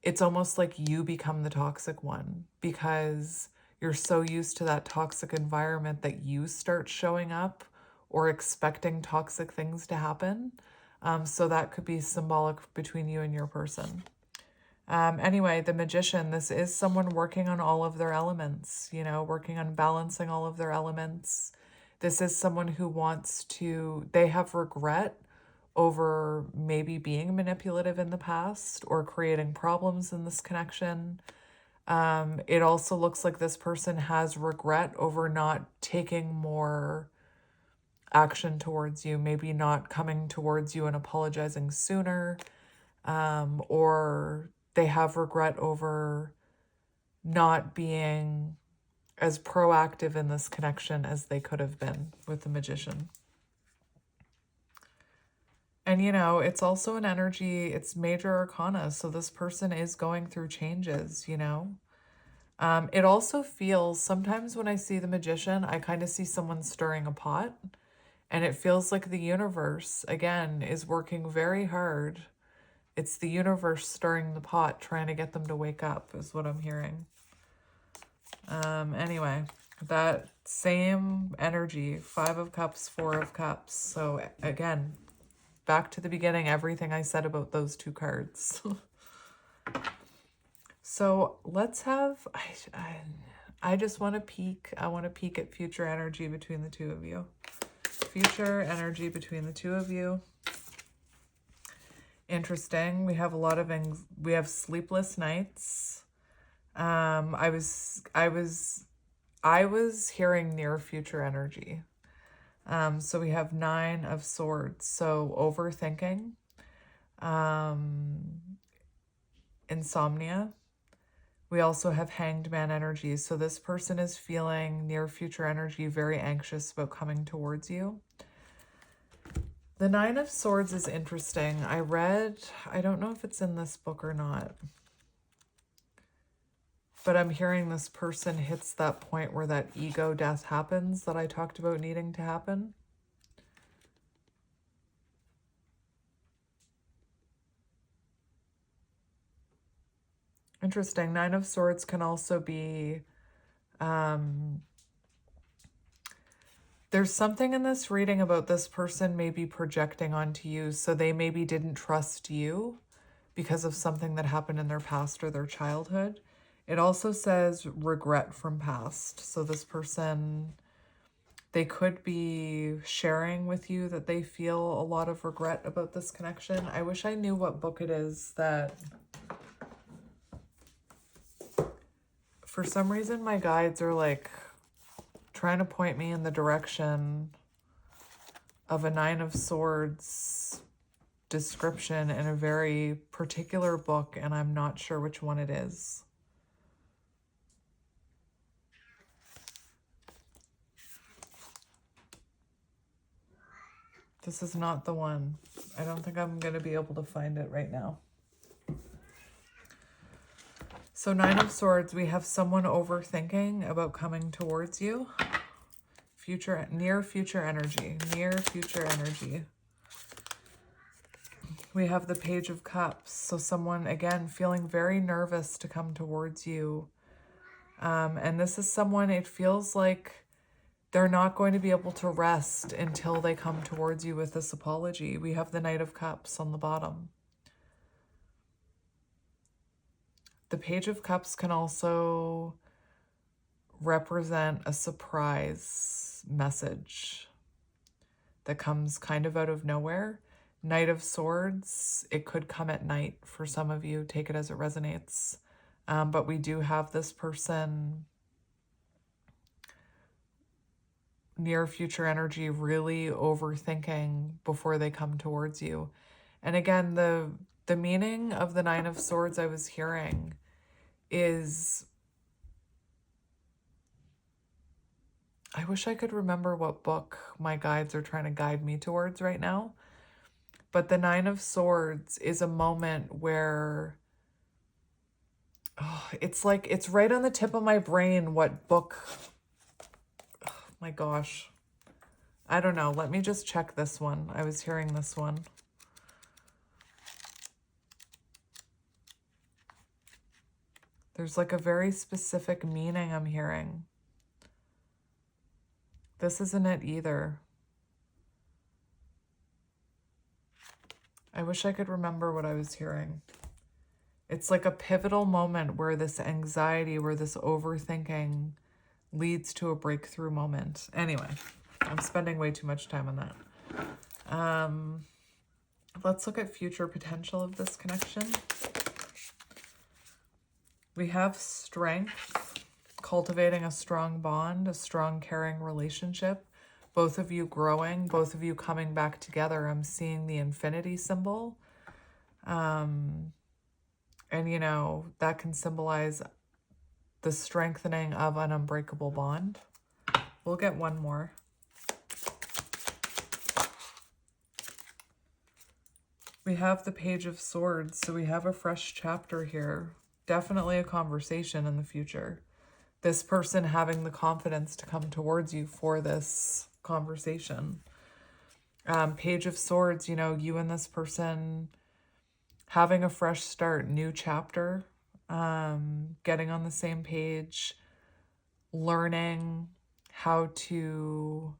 it's almost like you become the toxic one because you're so used to that toxic environment that you start showing up or expecting toxic things to happen. So that could be symbolic between you and your person. Anyway, the Magician, this is someone working on all of their elements, you know, working on balancing all of their elements. This is someone who wants to, they have regret over maybe being manipulative in the past or creating problems in this connection. It also looks like this person has regret over not taking more action towards you, maybe not coming towards you and apologizing sooner, or they have regret over not being as proactive in this connection as they could have been with the Magician. And, you know, it's also an energy, it's major arcana. So this person is going through changes, you know. It also feels, sometimes when I see the Magician, I kind of see someone stirring a pot. And it feels like the universe, again, is working very hard. It's the universe stirring the pot, trying to get them to wake up, is what I'm hearing. Anyway, that same energy, 5 of Cups, 4 of Cups. So again, back to the beginning, everything I said about those 2 cards. So let's have, I just want to peek. I want to peek at future energy between the 2 of you. Future energy between the 2 of you. Interesting. We have a lot of, we have sleepless nights. I was hearing near future energy. So we have 9 of Swords. So overthinking, insomnia. We also have Hanged Man energy. So this person is feeling near future energy, very anxious about coming towards you. The 9 of Swords is interesting. I don't know if it's in this book or not, but I'm hearing this person hits that point where that ego death happens that I talked about needing to happen. Interesting. 9 of Swords can also be, there's something in this reading about this person maybe projecting onto you. So they maybe didn't trust you because of something that happened in their past or their childhood. It also says regret from past. So this person, they could be sharing with you that they feel a lot of regret about this connection. I wish I knew what book it is that... For some reason, my guides are like trying to point me in the direction of a 9 of Swords description in a very particular book, and I'm not sure which one it is. This is not the one. I don't think I'm going to be able to find it right now. So 9 of Swords, we have someone overthinking about coming towards you. Near future energy. We have the Page of Cups. So someone, again, feeling very nervous to come towards you. And this is someone, it feels like they're not going to be able to rest until they come towards you with this apology. We have the Knight of Cups on the bottom. The Page of Cups can also represent a surprise message that comes kind of out of nowhere. Knight of Swords, it could come at night for some of you. Take it as it resonates. But we do have this person, near future energy, really overthinking before they come towards you. And again, the meaning of the 9 of Swords I was hearing is, I wish I could remember what book my guides are trying to guide me towards right now. But the 9 of Swords is a moment where, it's like, it's right on the tip of my brain what book, oh my gosh. I don't know. Let me just check this one. I was hearing this one. There's like a very specific meaning I'm hearing. This isn't it either. I wish I could remember what I was hearing. It's like a pivotal moment where this anxiety, where this overthinking leads to a breakthrough moment. Anyway, I'm spending way too much time on that. Let's look at future potential of this connection. We have strength, cultivating a strong bond, a strong, caring relationship. Both of you growing, both of you coming back together. I'm seeing the infinity symbol. And, you know, that can symbolize the strengthening of an unbreakable bond. We'll get one more. We have the Page of Swords, so we have a fresh chapter here. Definitely a conversation in the future. this person having the confidence to come towards you for this conversation. Page of Swords, you know, you and this person having a fresh start, new chapter, getting on the same page, learning how to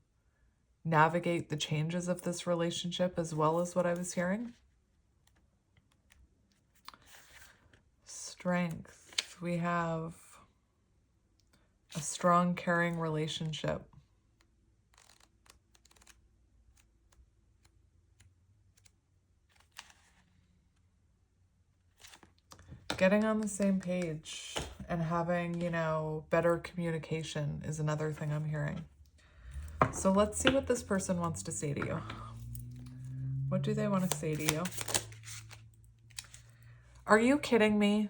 navigate the changes of this relationship as well as what I was hearing. Strength. We have a strong, caring relationship. Getting on the same page and having, you know, better communication is another thing I'm hearing. So let's see what this person wants to say to you. What do they want to say to you? Are you kidding me?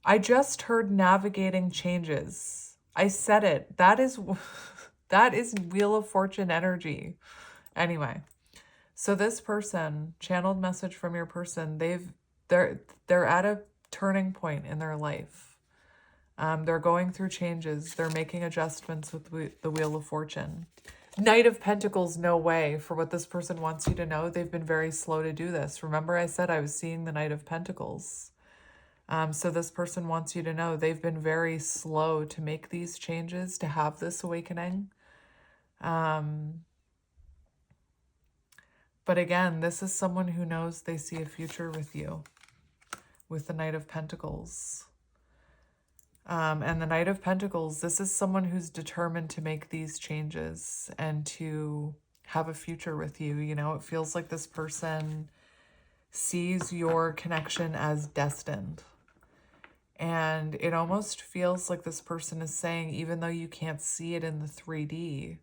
I just heard navigating changes. I said it. That is Wheel of Fortune energy. Anyway, so this person, channeled message from your person, they're at a turning point in their life. They're going through changes. They're making adjustments with the Wheel of Fortune. Knight of Pentacles, no way. For what this person wants you to know, they've been very slow to do this. Remember I said I was seeing the Knight of Pentacles. So this person wants you to know they've been very slow to make these changes, to have this awakening. But again, this is someone who knows they see a future with you, with the Knight of Pentacles. And the Knight of Pentacles, this is someone who's determined to make these changes and to have a future with you. You know, it feels like this person sees your connection as destined. And it almost feels like this person is saying, even though you can't see it in the 3D,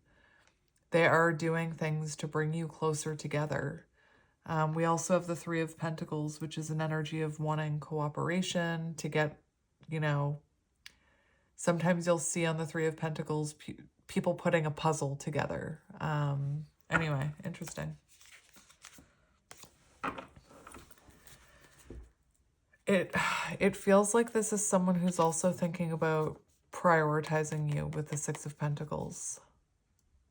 they are doing things to bring you closer together. We also have the Three of Pentacles, which is an energy of wanting cooperation to get, you know, sometimes you'll see on the Three of Pentacles, people putting a puzzle together. Anyway, interesting. It feels like this is someone who's also thinking about prioritizing you with the Six of Pentacles.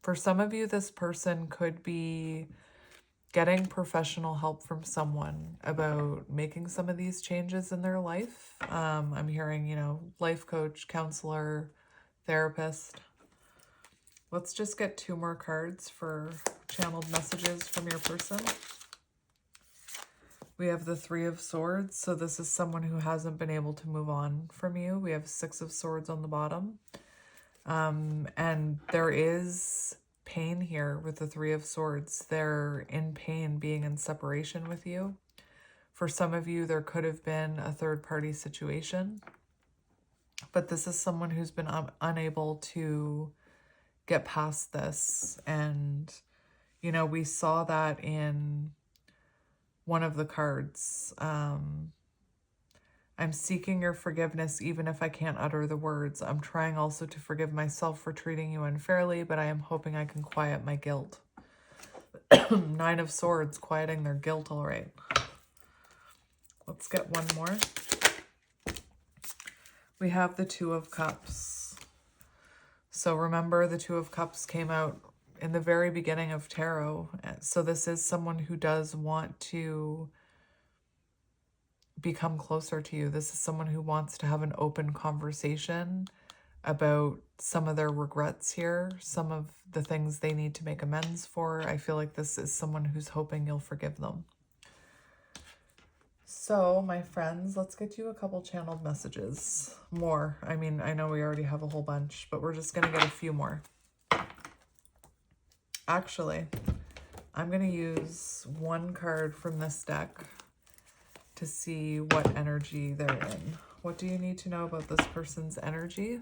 For some of you, this person could be getting professional help from someone about making some of these changes in their life. I'm hearing, you know, life coach, counselor, therapist. Let's just get 2 more cards for channeled messages from your person. We have the Three of Swords. So this is someone who hasn't been able to move on from you. We have Six of Swords on the bottom. And there is pain here with the Three of Swords. They're in pain being in separation with you. For some of you, there could have been a third-party situation. But this is someone who's been unable to get past this. And, you know, we saw that in one of the cards. I'm seeking your forgiveness even if I can't utter the words. I'm trying also to forgive myself for treating you unfairly, but I am hoping I can quiet my guilt. 9 of Swords, quieting their guilt, all right. Let's get one more. We have the Two of Cups. So remember, the Two of Cups came out in the very beginning of tarot. So this is someone who does want to become closer to you. This is someone who wants to have an open conversation about some of their regrets here, some of the things they need to make amends for. I feel like this is someone who's hoping you'll forgive them. So, my friends, let's get you a couple channeled messages. More. I mean, I know we already have a whole bunch, but we're just going to get a few more. Actually, I'm going to use one card from this deck to see what energy they're in. What do you need to know about this person's energy?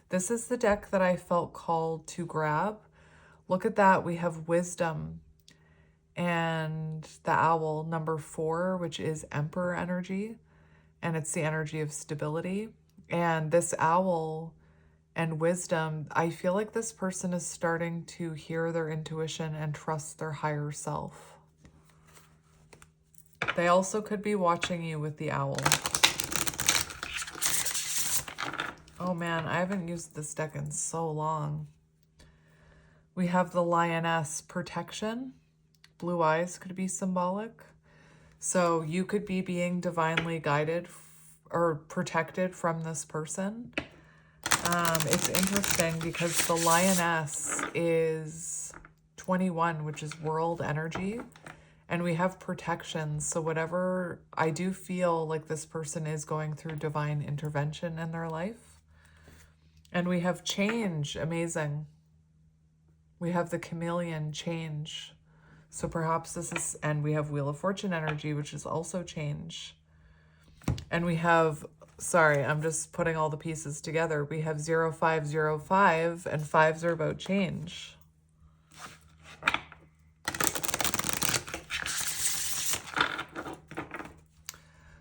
This is the deck that I felt called to grab. Look at that. We have Wisdom and the Owl, number 4, which is Emperor energy. And it's the energy of stability. And this Owl and Wisdom, I feel like this person is starting to hear their intuition and trust their higher self. They also could be watching you with the Owl. Oh man, I haven't used this deck in so long. We have the Lioness, protection. Blue eyes could be symbolic. So you could be being divinely guided or protected from this person. It's interesting because the Lioness is 21, which is world energy. And we have protection. So whatever, I do feel like this person is going through divine intervention in their life. And we have change, amazing. We have the chameleon, change. So perhaps this is, and we have Wheel of Fortune energy, which is also change. And we have, sorry, I'm just putting all the pieces together. We have 0505, and fives are about change.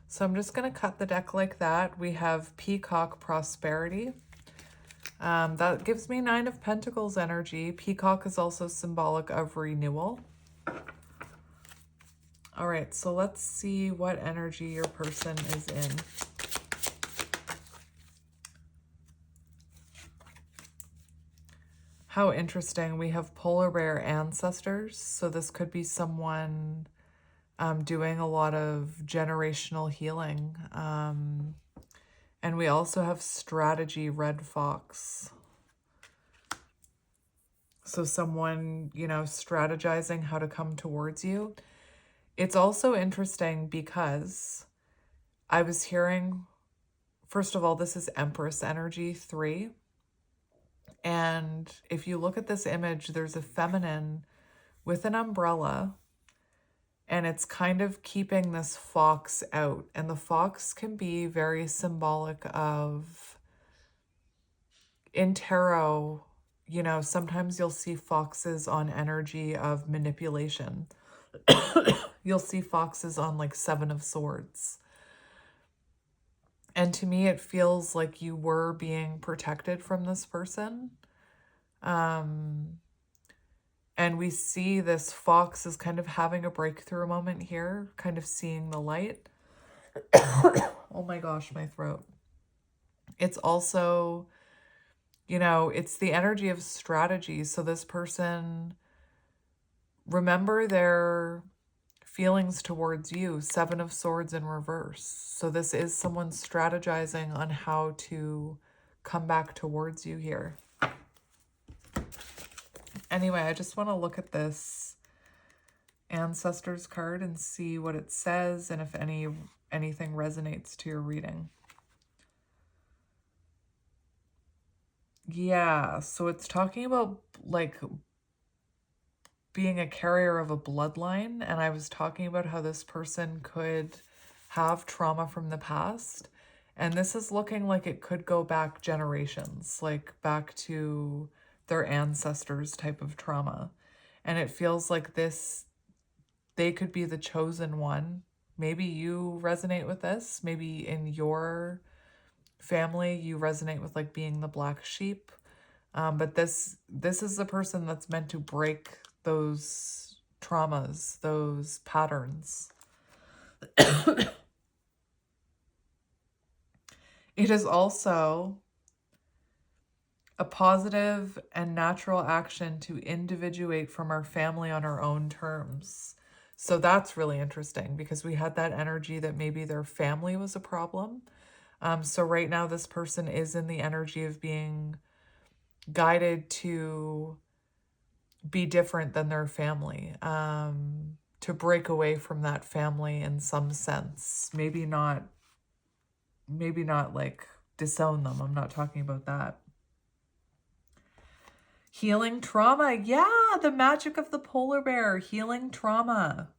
So I'm just going to cut the deck like that. We have Peacock, prosperity. That gives me 9 of Pentacles energy. Peacock is also symbolic of renewal. All right, so let's see what energy your person is in. How interesting. We have polar bear ancestors. So this could be someone doing a lot of generational healing. And we also have strategy, red fox. So someone, you know, strategizing how to come towards you. It's also interesting because I was hearing, first of all, this is Empress energy 3. And if you look at this image, there's a feminine with an umbrella, and it's kind of keeping this fox out. And the fox can be very symbolic of, in tarot, you know, sometimes you'll see foxes on energy of manipulation. You'll see foxes on like 7 of Swords. And to me, it feels like you were being protected from this person. And we see this fox is kind of having a breakthrough moment here, kind of seeing the light. Oh my gosh, my throat. It's also, you know, it's the energy of strategy. So this person, remember their feelings towards you, 7 of Swords in reverse. So this is someone strategizing on how to come back towards you here. Anyway, I just want to look at this Ancestors card and see what it says and if anything resonates to your reading. Yeah, so it's talking about like being a carrier of a bloodline, and I was talking about how this person could have trauma from the past, and this is looking like it could go back generations, like back to their ancestors type of trauma. And it feels like this, they could be the chosen one. Maybe you resonate with this. Maybe in your family you resonate with like being the black sheep. But this is the person that's meant to break those traumas, those patterns. It is also a positive and natural action to individuate from our family on our own terms. So that's really interesting because we had that energy that maybe their family was a problem. So right now this person is in the energy of being guided to be different than their family, to break away from that family in some sense. Maybe not like disown them. I'm not talking about that. Healing trauma. Yeah, the magic of the polar bear. Healing trauma.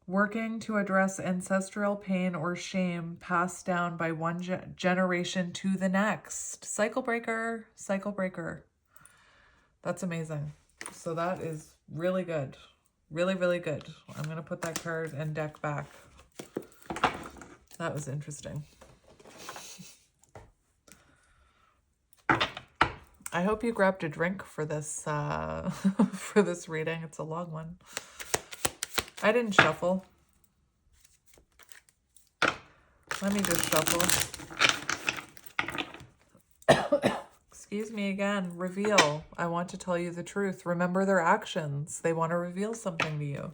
Working to address ancestral pain or shame passed down by one generation to the next. Cycle breaker. Cycle breaker. That's amazing. So that is really good. Really, really good. I'm going to put that card and deck back. That was interesting. I hope you grabbed a drink for this for this reading. It's a long one. I didn't shuffle. Let me just shuffle. Excuse me again. Reveal. I want to tell you the truth. Remember their actions. They want to reveal something to you.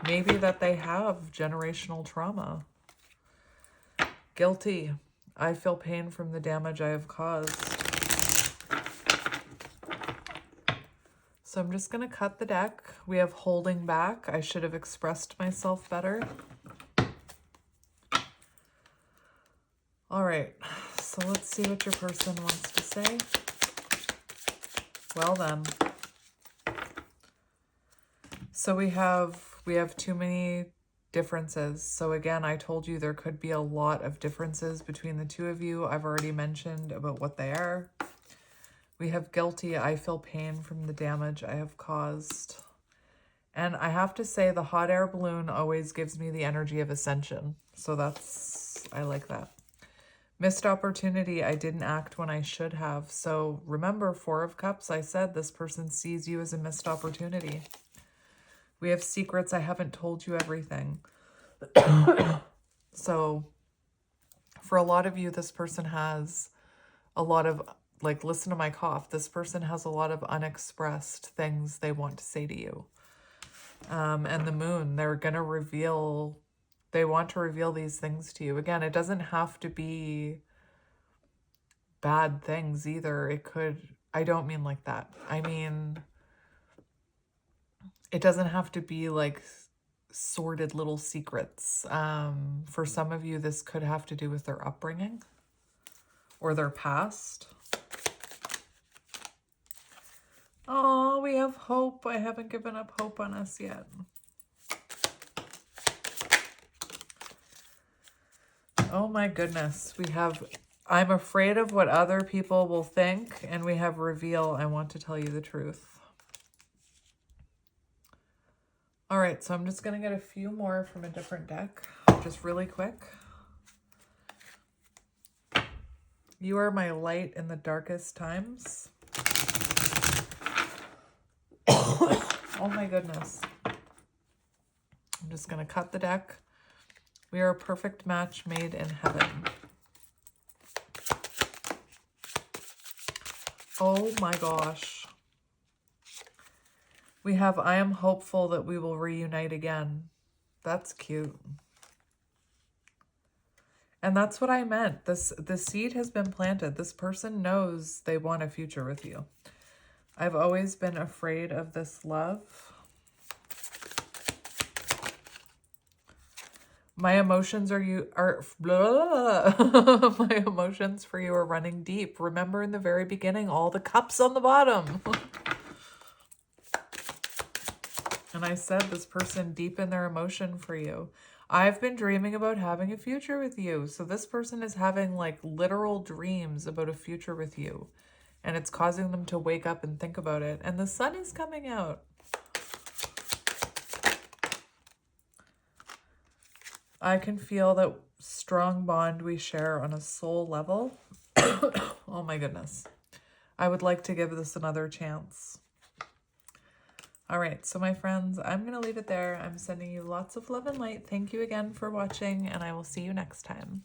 Maybe that they have generational trauma. Guilty. I feel pain from the damage I have caused. So I'm just going to cut the deck. We have holding back. I should have expressed myself better. All right. So let's see what your person wants to say. Well then. So we have too many differences. So again, I told you there could be a lot of differences between the two of you. I've already mentioned about what they are. We have guilty. I feel pain from the damage I have caused. And I have to say the hot air balloon always gives me the energy of ascension. So I like that. Missed opportunity. I didn't act when I should have. So remember, 4 of Cups, I said this person sees you as a missed opportunity. We have secrets. I haven't told you everything. So for a lot of you, this person has a lot of, like, listen to my cough. This person has a lot of unexpressed things they want to say to you. And the moon, they're going to reveal, they want to reveal these things to you. Again, it doesn't have to be bad things either. It could, I don't mean like that. I mean, it doesn't have to be like sordid little secrets. For some of you, this could have to do with their upbringing or their past. Oh, we have hope. I haven't given up hope on us yet. Oh my goodness. We have, I'm afraid of what other people will think. And we have reveal. I want to tell you the truth. All right, so I'm just going to get a few more from a different deck, just really quick. You are my light in the darkest times. Oh my goodness. I'm just going to cut the deck. We are a perfect match made in heaven. Oh my gosh. We have, I am hopeful that we will reunite again. That's cute. And that's what I meant. The seed has been planted. This person knows they want a future with you. I've always been afraid of this love. My emotions my emotions for you are running deep. Remember in the very beginning, all the cups on the bottom. And I said this person deepen their emotion for you. I've been dreaming about having a future with you. So this person is having like literal dreams about a future with you. And it's causing them to wake up and think about it. And the sun is coming out. I can feel that strong bond we share on a soul level. Oh my goodness. I would like to give this another chance. All right, so my friends, I'm going to leave it there. I'm sending you lots of love and light. Thank you again for watching, and I will see you next time.